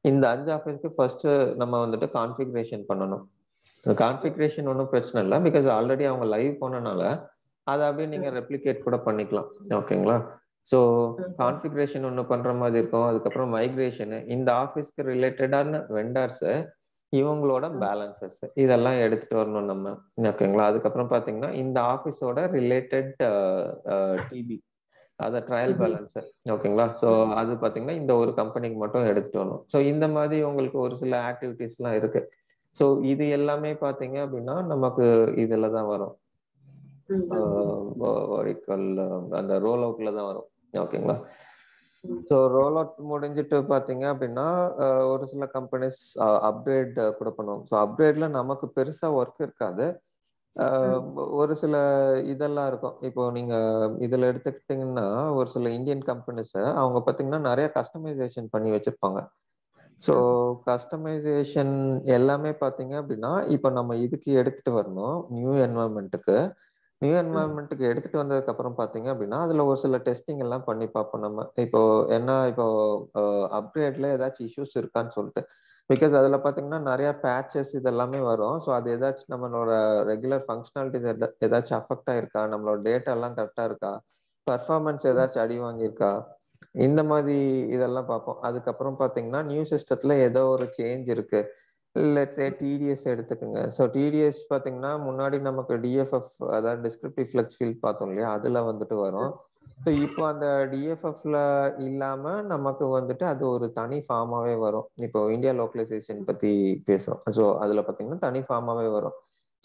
இந்த 5 ஆஃபீஸ்க்கு ஃபர்ஸ்ட் நம்ம வந்துட்டு கான்ஃபிகரேஷன் பண்ணணும். கான்ஃபிகரேஷன் ஒன்றும் பிரச்சனை இல்லை, பிகாஸ் ஆல்ரெடி அவங்க லைவ் போனனால அதை அப்படியே நீங்க ரெப்ளிகேட் கூட பண்ணிக்கலாம். ஓகேங்களா? ஸோ கான்ஃபிகரேஷன் ஒன்று பண்ற மாதிரி இருக்கும். அதுக்கப்புறம் மைக்ரேஷன், இந்த ஆஃபீஸ்க்கு ரிலேட்டடான வெண்டார்ஸ் இவங்களோட பேலன்சஸ் இதெல்லாம் எடுத்துட்டு வரணும் நம்ம. ஓகேங்களா? அதுக்கப்புறம் பாத்தீங்கன்னா இந்த ஆஃபீஸோட ரிலேட்டட் டிபி, அத ட்ரையல் பேலன்ஸ். ஓகேங்களா? ஸோ அது பாத்தீங்கன்னா இந்த ஒரு கம்பெனிக்கு மட்டும் எடுத்துட்டு வரணும். ஸோ இந்த மாதிரி உங்களுக்கு ஒரு சில ஆக்டிவிட்டிஸ் எல்லாம் இருக்கு. ஸோ இது எல்லாமே பாத்தீங்க அப்படின்னா நமக்கு இதுல தான் வரும், அந்த ரோல் அவுட்ல தான் வரும். ஓகேங்களா? ஸோ ரோல் அவுட் முடிஞ்சிட்டு பாத்தீங்க அப்படின்னா ஒரு சில கம்பெனிஸ் அப்கிரேட் கூட பண்ணுவோம். ஸோ அப்கிரேட்ல நமக்கு பெருசா ஒர்க் இருக்காது. ஒரு சில இதெல்லாம் இருக்கும். இப்போ நீங்க இதுல எடுத்துக்கிட்டீங்கன்னா ஒரு சில இந்தியன் கம்பெனிஸ் அவங்க பாத்தீங்கன்னா நிறைய கஸ்டமைசேஷன் பண்ணி வச்சிருப்பாங்க. ஸோ கஸ்டமைசேஷன் எல்லாமே பாத்தீங்க அப்படின்னா இப்போ நம்ம இதுக்கு எடுத்துட்டு வரணும், நியூ என்வரன்மெண்ட்டுக்கு. நியூ என்வரன்மெண்ட்டுக்கு எடுத்துட்டு வந்ததுக்கு அப்புறம் பாத்தீங்க அப்படின்னா அதுல ஒரு சில டெஸ்டிங் எல்லாம் பண்ணி பார்ப்போம் நம்ம. இப்போ இப்போ அப்கிரேட்ல ஏதாச்சும் இஷ்யூஸ் இருக்கான்னு சொல்லிட்டு, பிகாஸ் அதுல பாத்தீங்கன்னா நிறைய பேட்சஸ் இதெல்லாமே வரும். ஸோ அது ஏதாச்சும் நம்மளோட ரெகுலர் ஃபங்க்ஷனாலிட்டிஸ் ஏதாச்சும் அஃபெக்ட் ஆயிருக்கா, நம்மளோட டேட்டா எல்லாம் கரெக்டா இருக்கா, பர்ஃபார்மன்ஸ் ஏதாச்சும் அடி வாங்கியிருக்கா, இந்த மாதிரி இதெல்லாம் பார்ப்போம். அதுக்கப்புறம் பாத்தீங்கன்னா நியூ சிஸ்டத்துல ஏதோ ஒரு சேஞ்ச் இருக்கு. லெட்ஸ் சே டிடிஎஸ் எடுத்துக்கோங்க. ஸோ டிடிஎஸ் பாத்தீங்கன்னா முன்னாடி நமக்கு டிஎஃப்எஃப், அதாவது டிஸ்கிரிப்டிவ் ஃபிளெக்ஸ் ஃபீல்ட் பார்த்தோம் இல்லையா, அதுல வந்துட்டு வரும். ஸோ இப்போ அந்த டிஎஃப்எஃப்ல இல்லாம நமக்கு வந்துட்டு அது ஒரு தனி ஃபார்மாவே வரும். இப்போ இந்தியா லோக்கலைசேஷன் பத்தி பேசுறோம். ஸோ அதுல பாத்தீங்கன்னா தனி ஃபார்மாவே வரும்.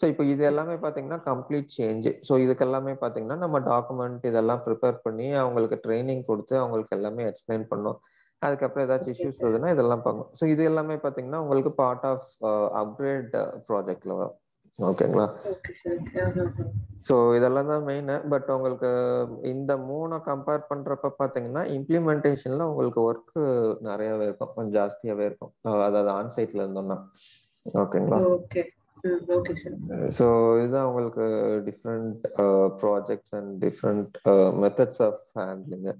ஸோ இப்போ இது எல்லாமே பாத்தீங்கன்னா கம்ப்ளீட் சேஞ்ச். ஸோ இதுக்கு எல்லாமே பாத்தீங்கன்னா நம்ம டாக்குமெண்ட் இதெல்லாம் ப்ரிப்பேர் பண்ணி அவங்களுக்கு ட்ரைனிங் கொடுத்து அவங்களுக்கு எல்லாமே எக்ஸ்பிளைன் பண்ணோம். அதுக்கப்புறம் ஏதாச்சும் இஷ்யூஸ் வருதுன்னா இதெல்லாம் பார்க்கணும். ஸோ இது எல்லாமே பாத்தீங்கன்னா உங்களுக்கு பார்ட் ஆஃப் அப்கிரேட் ப்ராஜெக்ட்ல வரும். ஓகேங்களா? ஸோ இதெல்லாம் தான் மெயின். பட் உங்களுக்கு இந்த 3 கம்பேர் பண்றப்ப பாத்தீங்கன்னா இம்ப்ளிமெண்டேஷன்ல உங்களுக்கு ஒர்க் நிறையவே இருக்கும், கொஞ்சம் ஜாஸ்தியாவே இருக்கும். அதாவது ஆன்சைட்ல இருந்தோம்னா. ஓகேங்களா? ஸோ இதுதான் உங்களுக்கு different projects and different methods of handling.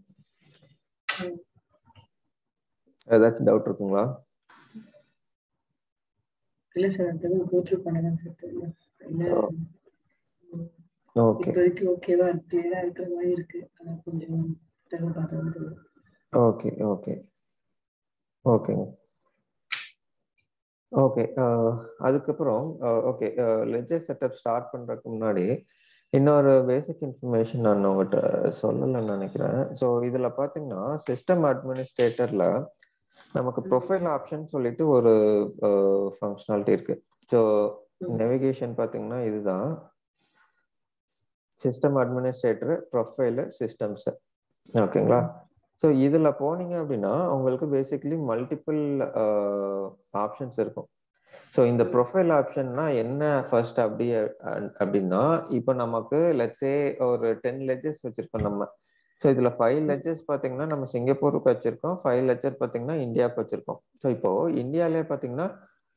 ஏதாச்சும் டவுட் இருக்குங்களா? இல்ல சார், அதுதான் கோத்ரூ பண்ணதான் சார். ஓகே, இப்போதைக்கு ஓகேவா கிளியரா இருக்கிற மாதிரி இருக்கு. கொஞ்சம் பார்த்தா ஓகே ஓகே ஓகேங்க. ஓகே, அதுக்கப்புறம் ஓகே, லெட்ஜர் செட்டப் ஸ்டார்ட் பண்றதுக்கு முன்னாடி இன்னொரு பேசிக் இன்ஃபர்மேஷன் நான் உங்கள்கிட்ட சொல்லலைன்னு நினைக்கிறேன். ஸோ இதுல பாத்தீங்கன்னா சிஸ்டம் அட்மினிஸ்ட்ரேட்டர்ல நமக்கு ப்ரொஃபைல் ஆப்ஷன் சொல்லிட்டு ஒரு ஃபங்க்ஷனாலிட்டி இருக்கு. ஸோ நேவிகேஷன் பாத்தீங்கன்னா இதுதான் சிஸ்டம் அட்மினிஸ்ட்ரேட்டர் ப்ரொஃபைல் சிஸ்டம்ஸ். ஓகேங்களா? ஸோ இதுல போனீங்க அப்படின்னா உங்களுக்கு பேசிக்கலி மல்டிபிள் ஆப்ஷன்ஸ் இருக்கும். ஸோ இந்த ப்ரொஃபைல் ஆப்ஷன்னா என்ன ஃபர்ஸ்ட் அப்படின்னா இப்போ நமக்கு லெட்ஸே ஒரு 10 லெட்ஜர்ஸ் வச்சிருக்கோம் நம்ம. ஸோ இதுல 5 லெட்ஜர்ஸ் பாத்தீங்கன்னா நம்ம சிங்கப்பூருக்கு வச்சிருக்கோம், 5 லெட்ஜர் பாத்தீங்கன்னா இந்தியாவுக்கு வச்சிருக்கோம். ஸோ இப்போ இந்தியாலே பாத்தீங்கன்னா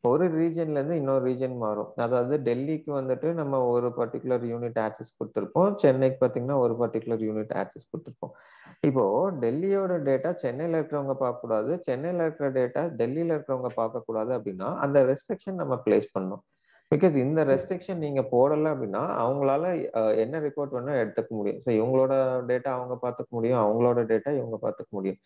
ஒரு ரீஜன்ல இருந்து இன்னொரு ரீஜன் மாறும். அதாவது டெல்லிக்கு வந்துட்டு நம்ம ஒரு பர்டிகுலர் யூனிட் ஆக்சஸ் கொடுத்துருப்போம், சென்னைக்கு பாத்தீங்கன்னா ஒரு பர்டிகுலர் யூனிட் ஆக்சஸ் கொடுத்துருப்போம். இப்போ டெல்லியோட டேட்டா சென்னையில இருக்கிறவங்க பார்க்க கூடாது, சென்னையில இருக்கிற டேட்டா டெல்லியில இருக்கிறவங்க பார்க்க கூடாது அப்படின்னா அந்த ரெஸ்ட்ரிக்ஷன் நம்ம பிளேஸ் பண்ணணும். பிகாஸ் இந்த ரெஸ்ட்ரிக்ஷன் நீங்க போடல அப்படின்னா அவங்களால என்ன ரிப்போர்ட் வேணா எடுத்துக்க முடியும். ஸோ இவங்களோட டேட்டா அவங்க பார்த்துக்க முடியும், அவங்களோட டேட்டா இவங்க பார்த்துக்க முடியும்.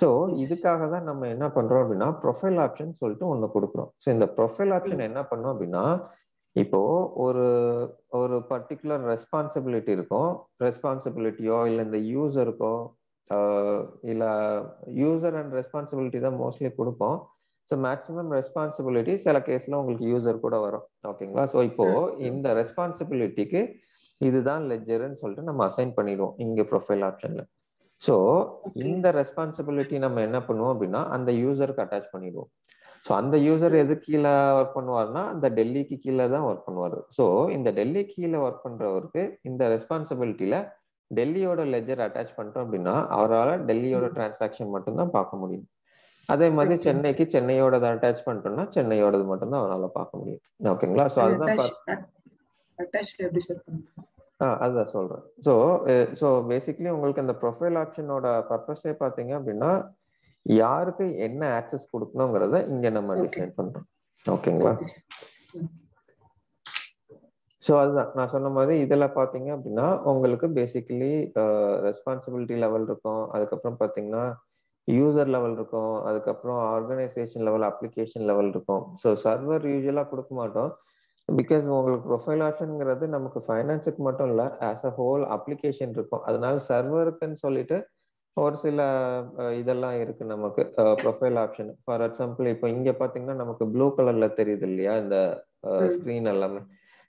ஸோ இதுக்காக தான் நம்ம என்ன பண்றோம் அப்படின்னா ப்ரொஃபைல் ஆப்ஷன் சொல்லிட்டு ஒன்று கொடுக்குறோம். ஸோ இந்த ப்ரொஃபைல் ஆப்ஷன் என்ன பண்ணோம் அப்படின்னா இப்போ ஒரு ஒரு பர்டிகுலர் ரெஸ்பான்சிபிலிட்டி இருக்கும். ரெஸ்பான்சிபிலிட்டியோ இல்லை இந்த யூசருக்கோ இல்லை யூசர் அண்ட் ரெஸ்பான்சிபிலிட்டி தான் மோஸ்ட்லி கொடுப்போம். ஸோ மேக்ஸிமம் ரெஸ்பான்சிபிலிட்டி சில கேஸ்ல உங்களுக்கு யூசர் கூட வரும். ஓகேங்களா? ஸோ இப்போ இந்த ரெஸ்பான்சிபிலிட்டிக்கு இதுதான் லெட்ஜர்ன்னு சொல்லிட்டு நம்ம அசைன் பண்ணிடுவோம் இங்க ப்ரொஃபைல் ஆப்ஷன்ல. ஸோ இந்த ரெஸ்பான்சிபிலிட்டி நம்ம என்ன பண்ணுவோம் அப்படின்னா அந்த யூசருக்கு அட்டாச் பண்ணிடுவோம். ஸோ அந்த யூசர் எது கீழே ஒர்க் பண்ணுவார்னா அந்த டெல்லிக்கு கீழே தான் ஒர்க் பண்ணுவார். ஸோ இந்த டெல்லி கீழே ஒர்க் பண்றவருக்கு இந்த ரெஸ்பான்சிபிலிட்டியில டெல்லியோட லெஜர் அட்டாச் பண்ணிட்டோம் அப்படின்னா அவரால் டெல்லியோட டிரான்சாக்ஷன் மட்டும்தான் பார்க்க முடியும். அதே மாதிரி சென்னைக்கு சென்னையோட அட்டாச் பண்ணிட்டோம்னா சென்னையோடது மட்டும்தான் அவரால் பார்க்க முடியும். ஓகேங்களா? ஸோ அதுதான் அதுதான் சொல்றேன். ஸோ பேசிக்கலி உங்களுக்கு அந்த ப்ரொஃபைல் ஆப்ஷனோட பர்பஸே பார்த்தீங்க அப்படின்னா யாருக்கு என்ன ஆக்சஸ் கொடுக்கணுங்கிறத இங்க நம்ம டிசைட் பண்றோம். ஓகேங்களா? ஸோ அதுதான் நான் சொன்ன மாதிரி இதுல பாத்தீங்க அப்படின்னா உங்களுக்கு பேசிக்கலி ரெஸ்பான்சிபிலிட்டி லெவல் இருக்கும், அதுக்கப்புறம் பாத்தீங்கன்னா யூசர் லெவல் இருக்கும், அதுக்கப்புறம் ஆர்கனைசேஷன் லெவல், அப்ளிகேஷன் லெவல் இருக்கும். ஸோ சர்வர் யூஸ்வலா கொடுக்க மாட்டோம். பிகாஸ் உங்களுக்கு ப்ரொஃபைல் ஆப்ஷன்ங்கிறது நமக்கு ஃபைனான்ஸுக்கு மட்டும் இல்லை, ஆஸ் அ ஹோல் அப்ளிகேஷன் இருக்கும். அதனால சர்வருக்குன்னு சொல்லிட்டு ஒரு சில இதெல்லாம் இருக்கு நமக்கு ப்ரொஃபைல் ஆப்ஷன். ஃபார் எக்ஸாம்பிள் இப்போ இங்க பாத்தீங்கன்னா நமக்கு ப்ளூ கலர்ல தெரியுது இல்லையா இந்த ஸ்கிரீன் எல்லாமே.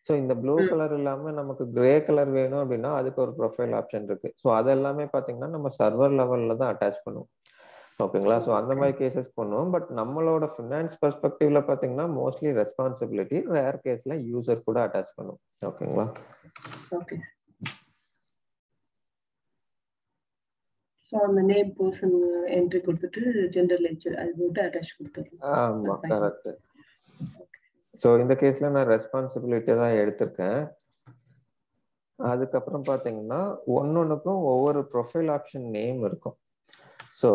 ஸோ இந்த ப்ளூ கலர் இல்லாம நமக்கு கிரே கலர் வேணும் அப்படின்னா அதுக்கு ஒரு ப்ரொஃபைல் ஆப்ஷன் இருக்கு. ஸோ அதெல்லாமே பாத்தீங்கன்னா நம்ம சர்வர் லெவல்ல தான் அட்டாச் பண்ணுவோம். ஓகேங்களா? ஸோ அந்த மாதிரி கேசஸ் பண்ணுவோம். பட் நம்மளோட ஃபினான்ஸ் பெர்ஸ்பெக்டிவ்ல பாத்தீங்கன்னா மோஸ்ட்லி ரெஸ்பான்சிபிலிட்டி, ரேர் கேஸ்ல யூசர் கூட அட்டாச் பண்ணுவோம். ஓகேங்களா? ஓகே. ஸோ அந்த நேம் பர்சன் என்ட்ரி கொடுத்துட்டு ஜெண்டர் லெட்ஜர் அது போட்டு அட்டாச் கொடுத்துருவோம். ஆமா, கரெக்ட். ஸோ இந்த கேஸ்ல நான் ரெஸ்பான்சிபிலிட்டி தான் எடுத்திருக்கேன். அதுக்கப்புறம் பாத்தீங்கன்னா ஒன்னொன்னுக்கும் ஒவ்வொரு ப்ரொஃபைல் ஆப்ஷன் நேம் இருக்கும். ஸோ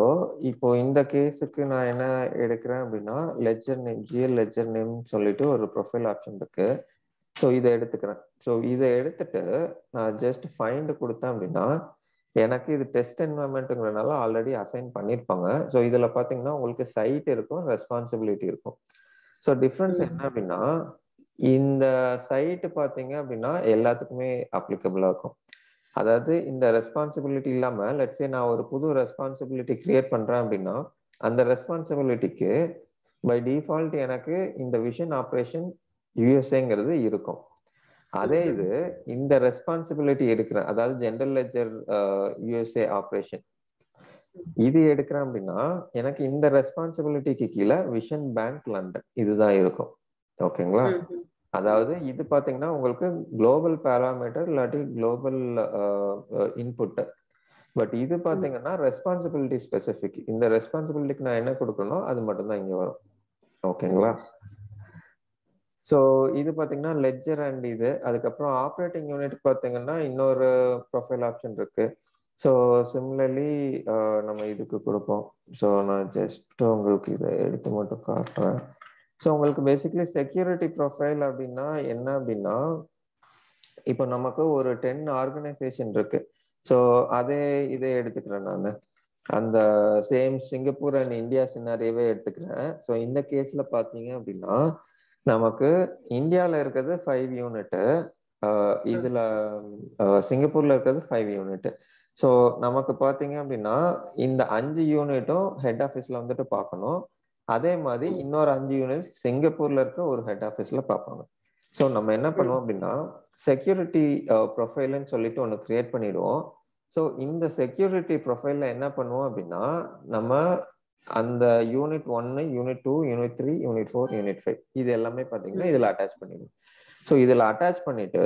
இப்போ இந்த கேஸுக்கு நான் என்ன எடுக்கிறேன் அப்படின்னா ledger name, GL ledger name சொல்லிட்டு ஒரு ப்ரொஃபைல் ஆப்ஷன் இருக்கு. ஸோ இதை எடுத்துக்கிறேன். ஸோ இதை எடுத்துட்டு நான் ஜஸ்ட் ஃபைண்ட் கொடுத்தேன் அப்படின்னா எனக்கு இது டெஸ்ட் என்வரன்மெண்ட்டுங்கிறதுனால ஆல்ரெடி அசைன் பண்ணியிருப்பாங்க. ஸோ இதுல பாத்தீங்கன்னா உங்களுக்கு சைட் இருக்கும், ரெஸ்பான்சிபிலிட்டி இருக்கும். ஸோ டிஃப்ரென்ஸ் என்ன அப்படின்னா இந்த சைட் பாத்தீங்க அப்படின்னா எல்லாத்துக்குமே அப்ளிகபிளா இருக்கும். அதாவது இந்த ரெஸ்பான்சிபிலிட்டி இல்லாம லெட்ஸ் சே நான் ஒரு புது ரெஸ்பான்சிபிலிட்டி கிரியேட் பண்றேன் அப்படின்னா அந்த ரெஸ்பான்சிபிலிட்டிக்கு பை டிஃபால்ட் எனக்கு இந்த விஷன் ஆப்ரேஷன் யூஎஸ்ஏங்கிறது இருக்கும். அதே இது இந்த ரெஸ்பான்சிபிலிட்டி எடுக்கிறேன், அதாவது ஜெனரல் லெட்ஜர் யூஎஸ்ஏ ஆப்ரேஷன் இது எடுக்கிறேன் அப்படின்னா எனக்கு இந்த ரெஸ்பான்சிபிலிட்டிக்கு கீழே விஷன் பேங்க் லண்டன் இதுதான் இருக்கும். ஓகேங்களா? அதாவது இது பாத்தீங்கன்னா உங்களுக்கு குளோபல் பேராமீட்டர் இல்லாட்டி குளோபல் இன்புட். பட் இது பாத்தீங்கன்னா ரெஸ்பான்சிபிலிட்டி ஸ்பெசிபிக். இந்த ரெஸ்பான்சிபிலிட்டிக்கு நான் என்ன கொடுக்கணும் அது மட்டும் தான் இங்க வரும். ஓகேங்களா? ஸோ இது பாத்தீங்கன்னா லெட்ஜர் அண்ட் இது. அதுக்கப்புறம் ஆப்ரேட்டிங் யூனிட் பாத்தீங்கன்னா இன்னொரு ப்ரொஃபைல் ஆப்ஷன் இருக்கு. ஸோ சிமிலர்லி நம்ம இதுக்கு கொடுப்போம். ஸோ நான் ஜஸ்ட் உங்களுக்கு இதை எடுத்து மட்டும் காட்டுறேன். ஸோ உங்களுக்கு பேசிக்கலி செக்யூரிட்டி ப்ரொஃபைல் அப்படின்னா என்ன அப்படின்னா இப்போ நமக்கு ஒரு 10 ஆர்கனைசேஷன் இருக்கு. ஸோ அதே இதை எடுத்துக்கிறேன் நான், அந்த சேம் சிங்கப்பூர் அண்ட் இந்தியா சினாரியவே எடுத்துக்கிறேன். ஸோ இந்த கேஸ்ல பாத்தீங்க அப்படின்னா நமக்கு இந்தியாவில் இருக்கிறது 5 யூனிட், இதுல சிங்கப்பூர்ல இருக்கிறது 5 யூனிட். ஸோ நமக்கு பாத்தீங்க அப்படின்னா இந்த 5 யூனிட்டும் ஹெட் ஆஃபீஸ்ல வந்துட்டு பார்க்கணும். அதே மாதிரி இன்னொரு 5 யூனிட் சிங்கப்பூர்ல இருக்க ஒரு ஹெட் ஆஃபீஸ்ல பார்ப்பாங்க. ஸோ நம்ம என்ன பண்ணுவோம் அப்படின்னா செக்யூரிட்டி ப்ரொஃபைல்னு சொல்லிட்டு ஒன்று கிரியேட் பண்ணிடுவோம். ஸோ இந்த செக்யூரிட்டி ப்ரொஃபைல்ல என்ன பண்ணுவோம் அப்படின்னா நம்ம அந்த unit 1, unit 2, unit 3, unit 4, unit 5 இது எல்லாமே பார்த்தீங்கன்னா இதுல அட்டாச் பண்ணிடுவோம். ஸோ இதுல அட்டாச் பண்ணிட்டு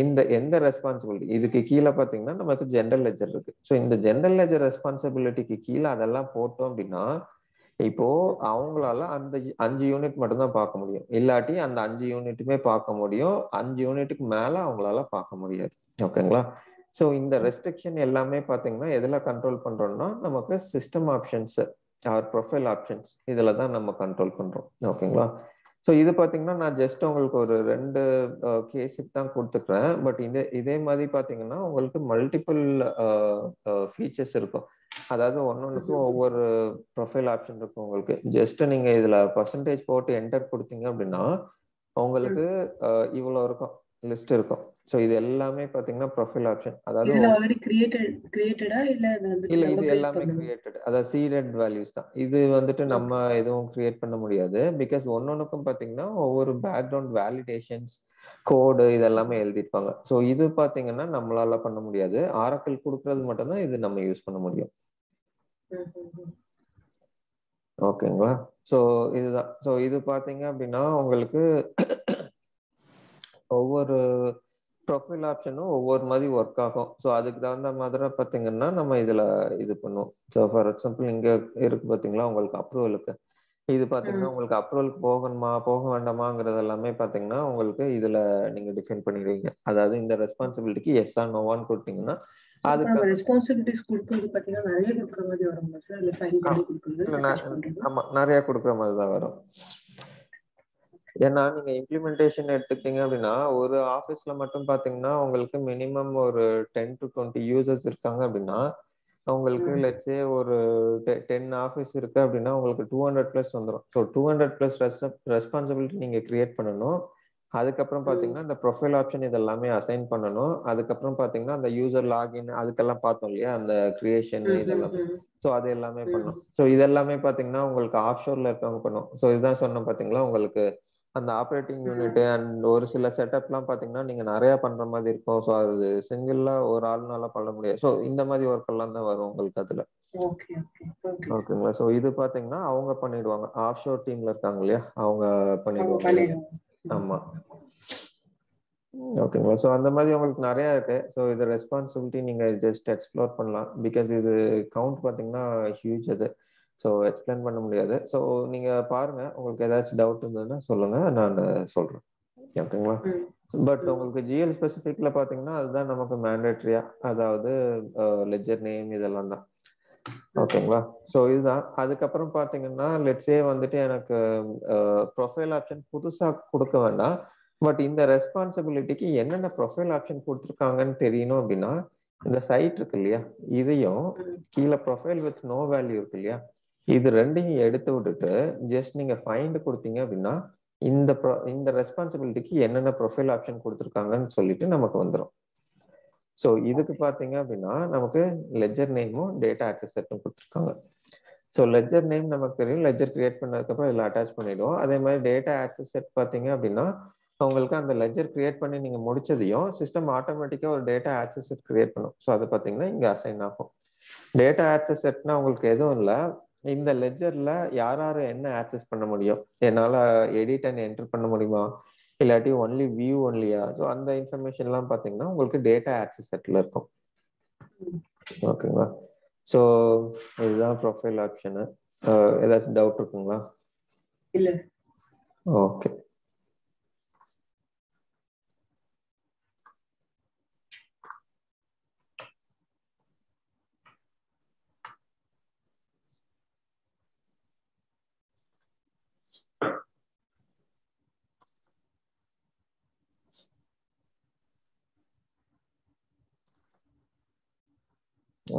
இந்த எந்த ரெஸ்பான்சிபிலிட்டி இதுக்கு கீழே பார்த்தீங்கன்னா நமக்கு ஜெனரல் லெட்ஜர் இருக்கு. ஸோ இந்த ஜெனரல் லெட்ஜர் ரெஸ்பான்சிபிலிட்டிக்கு கீழே அதெல்லாம் போட்டோம் அப்படின்னா இப்போ அவங்களால அந்த 5 யூனிட் மட்டும்தான் பார்க்க முடியும், இல்லாட்டி அந்த 5 யூனிட்டுமே பார்க்க முடியும், 5 யூனிட்டுக்கு மேல அவங்களால பார்க்க முடியாது. ஓகேங்களா? ஸோ இந்த ரெஸ்ட்ரிக்ஷன் எல்லாமே பார்த்தீங்கன்னா எதுல கண்ட்ரோல் பண்றோம்னா நமக்கு system options are profile options இதுல தான் நம்ம கண்ட்ரோல் பண்றோம். ஓகேங்களா? ஸோ இது பார்த்தீங்கன்னா நான் ஜஸ்ட் உங்களுக்கு ஒரு 2 கேஸுக்கு தான் கொடுத்துக்கிறேன். பட் இதே மாதிரி பார்த்தீங்கன்னா உங்களுக்கு மல்டிபிள் ஃபீச்சர்ஸ் இருக்கும். அதாவது ஒன்னொன்னுக்கும் ஒவ்வொரு ப்ரொஃபைல் ஆப்ஷன் இருக்கும் உங்களுக்கு. ஜஸ்ட் நீங்க இதுல பர்சன்டேஜ் போட்டு என்டர் கொடுத்தீங்க அப்படின்னா உங்களுக்கு இவ்வளவு இருக்கும், லிஸ்ட் இருக்கும். ஸோ இது எல்லாமே பாத்தீங்கன்னா ப்ரொஃபைல் ஆப்ஷன். அதாவது இதுல ஆல்ரெடி கிரியேட்டடா இல்ல அது வந்துட்டு இல்ல, நம்ம இது பில்ட் எல்லாமே பண்ணனும்? கிரியேட்டட். அதாவது சீடட் வேல்யூஸ் தான். இது வந்துட்டு நம்ம எதுவும் கிரியேட் பண்ண முடியாது. பிகாஸ் ஒன்னொன்னுக்கும் பாத்தீங்கன்னா ஒவ்வொரு பேக்ரவுண்ட் வேலிடேஷன்ஸ் கோடு இதெல்லாமே எழுதிருப்பாங்க. ஸோ இது பாத்தீங்கன்னா நம்மளால பண்ண முடியாது. ஆரக்கிள் கொடுக்கறது மட்டும்தான் இது நம்ம யூஸ் பண்ண முடியும். ஓகேங்களா? ஸோ இதுதான். ஸோ இது பாத்தீங்க அப்படின்னா உங்களுக்கு ஒவ்வொரு ப்ரொஃபைல் ஆப்ஷனும் ஒவ்வொரு மாதிரி ஒர்க் ஆகும். ஸோ அதுக்கு தகுந்த மாதிரி பார்த்தீங்கன்னா நம்ம இதுல இது பண்ணுவோம். ஸோ ஃபார் எக்ஸாம்பிள் இங்க இருக்கு பாத்தீங்களா உங்களுக்கு அப்ரூவலுக்கு. இது பாத்தீங்கன்னா உங்களுக்கு அப்ரூவலுக்கு போகணுமா போக வேண்டாமாங்கிறது எல்லாமே பாத்தீங்கன்னா உங்களுக்கு இதுல நீங்க டிஃபைன் பண்ணிடுவீங்க. அதாவது இந்த ரெஸ்பான்சிபிலிட்டிக்கு எஸ் ஆர் நோவான்னு கொடுத்தீங்கன்னா அதுக்கு ரெஸ்பான்சிபிலிட்டிஸ் கொடுக்கிறது பாத்தீங்கன்னா நிறைய கொடுக்குற மாதிரி வருமா சார்? இல்ல ஃபைல் பண்ணி கொடுக்கிறது? ஆமா, நிறைய கொடுக்குற மாதிரி தான் வரும். ஏன்னா நீங்க இம்ப்ளிமெண்டேஷன் எடுத்துக்கிட்டீங்க அப்படின்னா ஒரு ஆபீஸ்ல மட்டும் பாத்தீங்கன்னா உங்களுக்கு மினிமம் ஒரு 10 to 20 யூசர்ஸ் இருக்காங்க அப்படின்னா உங்களுக்கு லெட்ஸே ஒரு 10 ஆஃபீஸ் இருக்கு அப்படின்னா உங்களுக்கு 200+ வந்துடும். ஸோ 200+ ரெஸ்பான்சிபிலிட்டி நீங்க கிரியேட் பண்ணணும். அதுக்கப்புறம் பாத்தீங்கன்னா இந்த ப்ரொஃபைல் ஆப்ஷன் இதெல்லாமே அசைன் பண்ணணும். அதுக்கப்புறம் பாத்தீங்கன்னா அந்த யூசர் லாகின் அதுக்கெல்லாம் பார்த்தோம் இல்லையா, அந்த கிரியேஷன் இதெல்லாமே. ஸோ அது எல்லாமே பண்ணணும். ஸோ இதெல்லாமே பாத்தீங்கன்னா உங்களுக்கு ஆஃப் ஷோர்ல இருக்கவங்க பண்ணும். ஸோ இதுதான் சொன்னேன் பாத்தீங்களா உங்களுக்கு அந்த ஆப்ரேட்டிங் யூனிட் அண்ட் ஒரு சில செட்டப்லாம் பாத்தீங்கன்னா நீங்க நிறைய பண்ற மாதிரி இருக்கும். ஸோ அது சிங்கிளா ஒரு ஆள்னால பண்ண முடியாது. ஸோ இந்த மாதிரி ஒர்க் எல்லாம் தான் வரும் உங்களுக்கு அதுல. ஓகேங்களா? ஸோ இது பாத்தீங்கன்னா அவங்க பண்ணிடுவாங்க. ஆஃப் ஷோர் டீம்ல இருக்காங்க இல்லையா, அவங்க பண்ணிடுவாங்க. ஆமா, ஓகேங்களா? ஸோ அந்த மாதிரி உங்களுக்கு நிறைய இருக்கு. ஸோ இது ரெஸ்பான்சிபிலிட்டி நீங்க ஜஸ்ட் எக்ஸ்ப்ளோர் பண்ணலாம். பிகாஸ் இது கவுண்ட் பாத்தீங்கன்னா ஹியூஜ் அது. ஸோ எக்ஸ்பிளைன் பண்ண முடியாது. ஸோ நீங்க பாருங்க, உங்களுக்கு ஏதாச்சும் டவுட் இருந்ததுன்னா சொல்லுங்க, நான் சொல்றேன். ஓகேங்களா? பட் உங்களுக்கு ஜிஎல் ஸ்பெசிபிக்ல பாத்தீங்கன்னா அதுதான் நமக்கு மேண்டேட்டரியா, அதாவது லெட்ஜர் நேம் இதெல்லாம் தான். ஓகேங்களா? ஸோ இதுதான். அதுக்கப்புறம் பாத்தீங்கன்னா லெட்ஸே வந்துட்டு எனக்கு ப்ரொஃபைல் ஆப்ஷன் புதுசா கொடுக்க வேண்டாம். பட் இந்த ரெஸ்பான்சிபிலிட்டிக்கு என்னென்ன ப்ரொஃபைல் ஆப்ஷன் கொடுத்துருக்காங்கன்னு தெரியணும் அப்படின்னா இந்த சைட் இருக்கு இல்லையா, இதையும் கீழே ப்ரொஃபைல் வித் நோ வேல்யூ இருக்கு இல்லையா, இது ரெண்டையும் எடுத்து விட்டுட்டு ஜஸ்ட் நீங்க ஃபைண்ட் கொடுத்தீங்க அப்படின்னா இந்த ரெஸ்பான்சிபிலிட்டிக்கு என்னென்ன ப்ரொஃபைல் ஆப்ஷன் கொடுத்துருக்காங்கன்னு சொல்லிட்டு நமக்கு வந்துடும். ஸோ இதுக்கு பாத்தீங்க அப்படின்னா நமக்கு லெட்ஜர் நேமும் டேட்டா ஆக்சஸ் செட்டும் கொடுத்துருக்காங்க. ஸோ லெட்ஜர் நேம் நமக்கு தெரியும், லெட்ஜர் கிரியேட் பண்ணதுக்கப்புறம் இதில் அட்டாச் பண்ணிடுவோம். அதே மாதிரி டேட்டா ஆக்சஸ் செட் பார்த்தீங்க அப்படின்னா உங்களுக்கு அந்த லெட்ஜர் கிரியேட் பண்ணி நீங்க முடிச்சதையும் சிஸ்டம் ஆட்டோமேட்டிக்கா ஒரு டேட்டா ஆக்சஸ் செட் கிரியேட் பண்ணும். ஸோ அது பார்த்தீங்கன்னா இங்க அசைன் ஆகும். டேட்டா ஆக்சஸ் செட்னா உங்களுக்கு எதுவும் இல்லை, இந்த லெட்ஜர்ல யார் யாரு என்ன ஆக்சஸ் பண்ண முடியும், என்னால எடிட் அண்ட் என்டர் பண்ண முடியுமா, இல்லாட்டி ஒன்லி வியூ ஒன்லியா, ஸோ அந்த இன்ஃபர்மேஷன் எல்லாம் பாத்தீங்கன்னா உங்களுக்கு டேட்டா ஆக்சஸ் செட்ல இருக்கும். ஓகேங்களா? ஸோ இதுதான் ப்ரொஃபைல் ஆப்ஷனு. ஏதாச்சும் டவுட் இருக்குங்களா? இல்ல. ஓகே.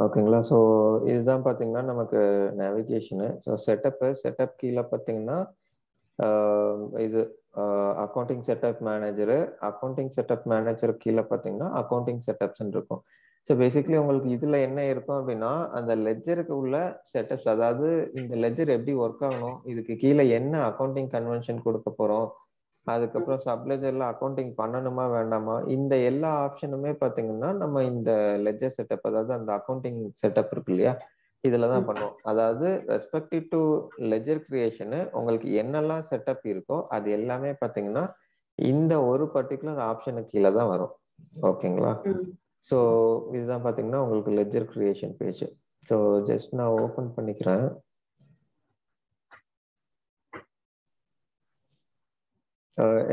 ஓகேங்களா? ஸோ இதுதான் பார்த்தீங்கன்னா நமக்கு நேவிகேஷனு. ஸோ செட்டப் கீழே பார்த்தீங்கன்னா இது accounting setup manager, accounting setup manager கீழே பார்த்தீங்கன்னா அக்கௌண்டிங் செட்டப்ஸ்ன்னு இருக்கும். ஸோ பேசிக்லி உங்களுக்கு இதுல என்ன இருக்கும் அப்படின்னா அந்த லெட்ஜருக்கு உள்ள செட்டப்ஸ், அதாவது இந்த லெட்ஜர் எப்படி ஒர்க் ஆகணும், இதுக்கு கீழே என்ன அக்கௌண்டிங் கன்வென்ஷன் கொடுக்க போறோம், அதுக்கப்புறம் சப்லெஜர்ல அக்கௌண்டிங் பண்ணணுமா வேண்டாமா, இந்த எல்லா ஆப்ஷனுமே பாத்தீங்கன்னா நம்ம இந்த லெட்ஜர் செட்டப், அதாவது அந்த அக்கௌண்டிங் செட்டப் இருக்கு இல்லையா, இதுலதான் பண்ணுவோம். அதாவது ரெஸ்பெக்டிவ் டு லெட்ஜர் கிரியேஷனு உங்களுக்கு என்னெல்லாம் செட்டப் இருக்கோ அது எல்லாமே பாத்தீங்கன்னா இந்த ஒரு பர்டிகுலர் ஆப்ஷனுக்கு கீழே தான் வரும். ஓகேங்களா? ஸோ இதுதான் பாத்தீங்கன்னா உங்களுக்கு ledger creation page. So just நான் ஓபன் பண்ணிக்கிறேன்.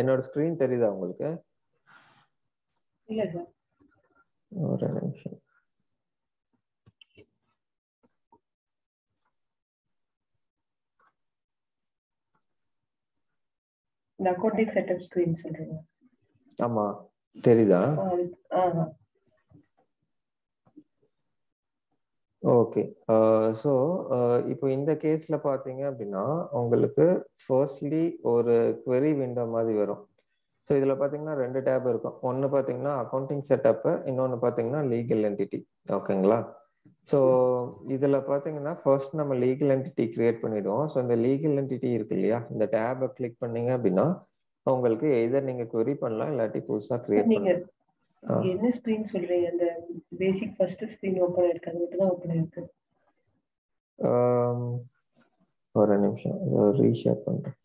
என்னோட ஸ்கிரீன் தெரியுதா உங்களுக்கு? இல்ல சார். ஒரு நிமிஷம். இந்த அக்கௌண்டிங் செட்டப் ஸ்கிரீன் சொல்றீங்க? ஆமா, தெரியுதா? ஓகே. ஸோ இப்போ இந்த கேஸ்ல பார்த்தீங்க அப்படின்னா, உங்களுக்கு ஃபர்ஸ்ட்லி ஒரு query விண்டோ மாதிரி வரும். ஸோ இதில் பார்த்தீங்கன்னா 2 டேப் இருக்கும். ஒன்று பார்த்தீங்கன்னா அக்கௌண்டிங் செட்டப்பு, இன்னொன்று பார்த்தீங்கன்னா லீகல் என்டிட்டி. ஓகேங்களா? ஸோ இதில் பார்த்தீங்கன்னா ஃபர்ஸ்ட் நம்ம லீகல் என்டிட்டி கிரியேட் பண்ணிடுவோம். ஸோ இந்த லீகல் என்டிட்டி இருக்கு இல்லையா, இந்த டேபை கிளிக் பண்ணீங்க அப்படின்னா உங்களுக்கு எதர் நீங்கள் query பண்ணலாம், இல்லாட்டி புதுசாக கிரியேட் நீங்க பண்ணலாம். என்ன ஸ்கிரீன் சொல்றீங்க? அந்த பேசிக் ஃபர்ஸ்ட் ஸ்கிரீன் ஓபன் ஆயிருக்கு, அது மட்டும் தான் ஓபன் ஆயிருக்கு. ஒரு நிமிஷம் ரீஷேர் பண்றேன்.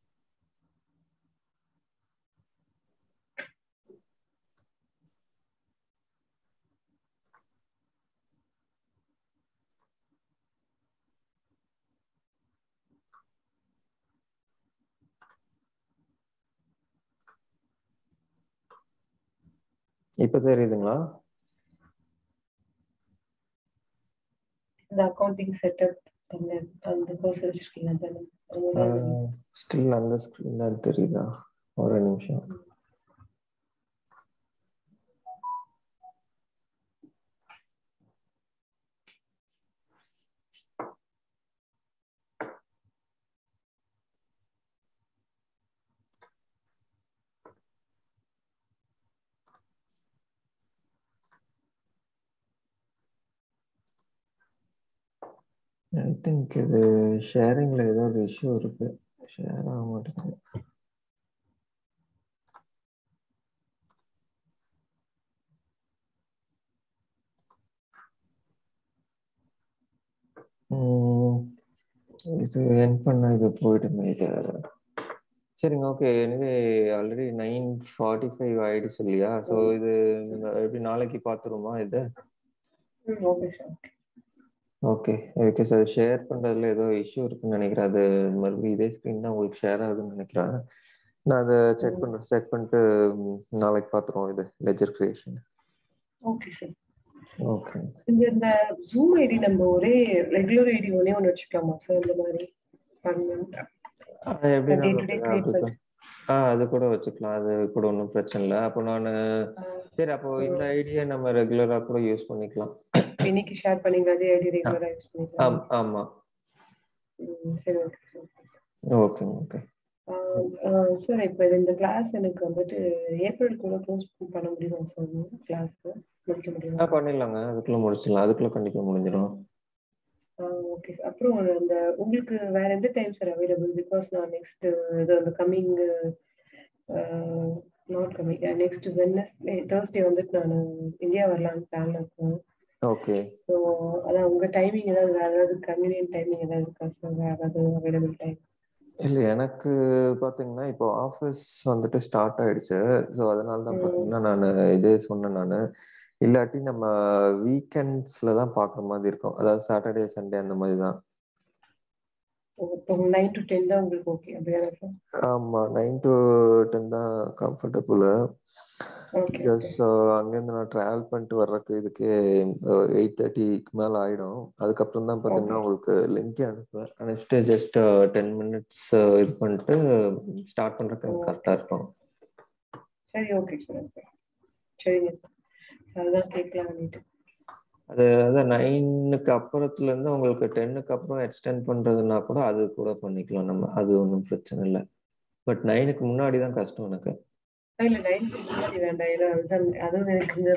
இப்ப தெரியுதுங்களா? இந்த அக்கவுண்டிங் செட்டப் அந்த கோர்ஸ் வச்சிருக்கீங்க தானே? ஸ்டில் அந்த ஸ்கிரீன் தான் தெரியுதா? ஒரு நிமிஷம். ஐ திங்க் இது ஷேரிங்ல ஏதோ ஒரு இஷ்யூ இருக்கு. ஷேர் ஆக மாட்டேங்குது. இது என் பண்ண இது போயிடுமே இது. சரிங்க, ஓகே. எனவே ஆல்ரெடி 9:45 ஆயிடுச்சு இல்லையா? ஸோ இது எப்படி நாளைக்கு பார்த்துருமா இது? Okay okay sir. ஷேர் பண்ணுறதுல ஏதோ இஷ்யூ இருக்குன்னு நினைக்கிறேன். அது மறுபடியும் இதே ஸ்க்ரீன் தான் உங்களுக்கு ஷேர் ஆகுதுன்னு நினைக்கிறேன். நான் அதை செக் பண்ணிட்டு நாளைக்கு பார்த்துருவோம் இது ledger creation. Okay sir. Okay. இந்த ஜூம் ஐடி நம்ம ஒரே ரெகுலர் ஐடி ஒன்று வச்சுக்கலாமா சார்? இந்த மாதிரி அது கூட வச்சுக்கலாம். அது கூட ஒன்றும் பிரச்சனை இல்லை. அப்போ நான் சரி, அப்போ இந்த ஐடியா நம்ம ரெகுலரா கூட யூஸ் பண்ணிக்கலாம். இன்னைக்கு ஷேர் பண்ணீங்க அதே ஐடி ரெகுலரா யூஸ் பண்ணிக்கலாம். ஆமா. சரி, okay sir. Okay okay sir. இப்போ இந்த கிளாஸ் எனக்கு வந்துட்டு ஏப்ரலுக்குள்ள க்ளோஸ் பண்ண முடியுமா சார்? கிளாஸ் முடிக்க முடியுமா? பண்ணிடலாங்க. அதுக்குள்ள முடிச்சிடலாம். அதுக்குள்ள கண்டிப்பா முடிஞ்சிடும். ஓகே. அப்புறம் அந்த உங்களுக்கு வேற எந்த டைம் சார் அவைலபிள்? பிகாஸ் நான் நெக்ஸ்ட் அந்த coming not coming next Wednesday Thursday வந்துட்டு நான் இந்தியா வரலான்னு பிளான்ல இருக்கேன். ஓகே. ஸோ அதான் உங்க டைமிங் ஏதாவது வேற ஏதாவது கன்வீனியன்ட் டைமிங் ஏதாவது இருக்கா சார்? வேற ஏதாவது அவைலபிள் டைம்? இல்லை, எனக்கு பார்த்தீங்கன்னா இப்போ ஆஃபீஸ் வந்துட்டு ஸ்டார்ட் ஆயிடுச்சு. ஸோ அதனால தான் பார்த்தீங்கன்னா நான் இதே சொன்னேன். நான் இல்லாட்டி நம்ம வீக்கெண்ட்ஸ்ல தான் பார்க்குற மாதிரி இருக்கும். அதாவது சாட்டர்டே சண்டே அந்த மாதிரி தான். 9 to 10 தான் உங்களுக்கு ஓகே அப்படியா சார்? ஆமா, 9 to 10 தான் கம்ஃபர்டபுள். அங்கேருந்து நான் டிராவல் பண்ணிட்டு வர்றதுக்கு இதுக்கு 8:30க்கு மேலே ஆயிடும். அதுக்கப்புறம் தான் பார்த்தீங்கன்னா உங்களுக்கு லிங்க் அனுப்புவேன். அனுப்பிச்சிட்டு ஜஸ்ட் 10 minutes இது பண்ணிட்டு ஸ்டார்ட் பண்ணுறதுக்கு எனக்கு கரெக்டாக இருக்கும். சரி, ஓகே சார். சரிங்க சார். அதுதான் கேட்கலாம்னுட்டு. அதான் 9க்கு அப்புறத்துல இருந்து உங்களுக்கு 10க்கு அப்புறம் எக்ஸ்டெண்ட் பண்றதுன்னா கூட அது கூட பண்ணிக்கலாம் நம்ம. அது ஒன்றும் பிரச்சனை இல்லை. பட் 9க்கு முன்னாடி தான் கஷ்டம் எனக்கு. இல்ல 9க்கு முன்னாடி வேண்டாம். ஏன்னா அதுவும் எனக்கு இந்த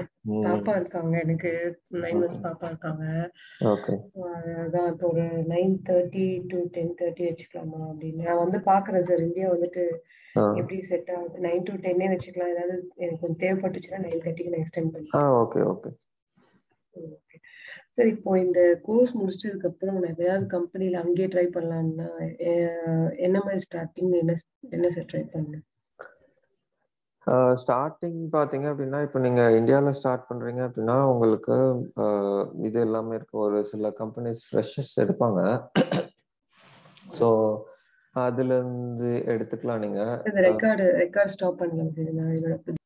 பாப்பா இருக்காங்க. எனக்கு 9 months பாப்பா இருக்காங்க. ஓகே. அதான் இப்போ ஒரு 9:30 to 10:30 வச்சுக்கலாமா அப்படின்னு நான் வந்து பாக்குறேன் சார். இந்தியா வந்துட்டு எப்படி செட் ஆகுது. 9 to 10 வச்சுக்கலாம். ஏதாவது எனக்கு கொஞ்சம் தேவைப்பட்டுச்சுன்னா 9:30க்கு நான் எக்ஸ்டெண்ட் பண்ணிக்கலாம். Okay okay okay sir. இப்போ இந்த கோர்ஸ் முடிச்சதுக்கு அப்புறம் நான் ஏதாவது கம்பெனில அங்கேயே ட்ரை பண்ணலாம்னா என்ன மாதிரி ஸ்டார்டிங் என்ன சார் ட்ரை பண்ணேன்? ஸ்டார்டிங் பார்த்தீங்க அப்படின்னா, இப்போ நீங்க இந்தியாவில் ஸ்டார்ட் பண்றீங்க அப்படின்னா உங்களுக்கு இது எல்லாமே இருக்கும். ஒரு சில கம்பெனிஸ் ஃப்ரெஷர்ஸ் எடுப்பாங்க. ஸோ அதுல இருந்து எடுத்துக்கலாம் நீங்க. ரெக்கார்ட் ஸ்டாப் பண்ணலாம் சார். நான்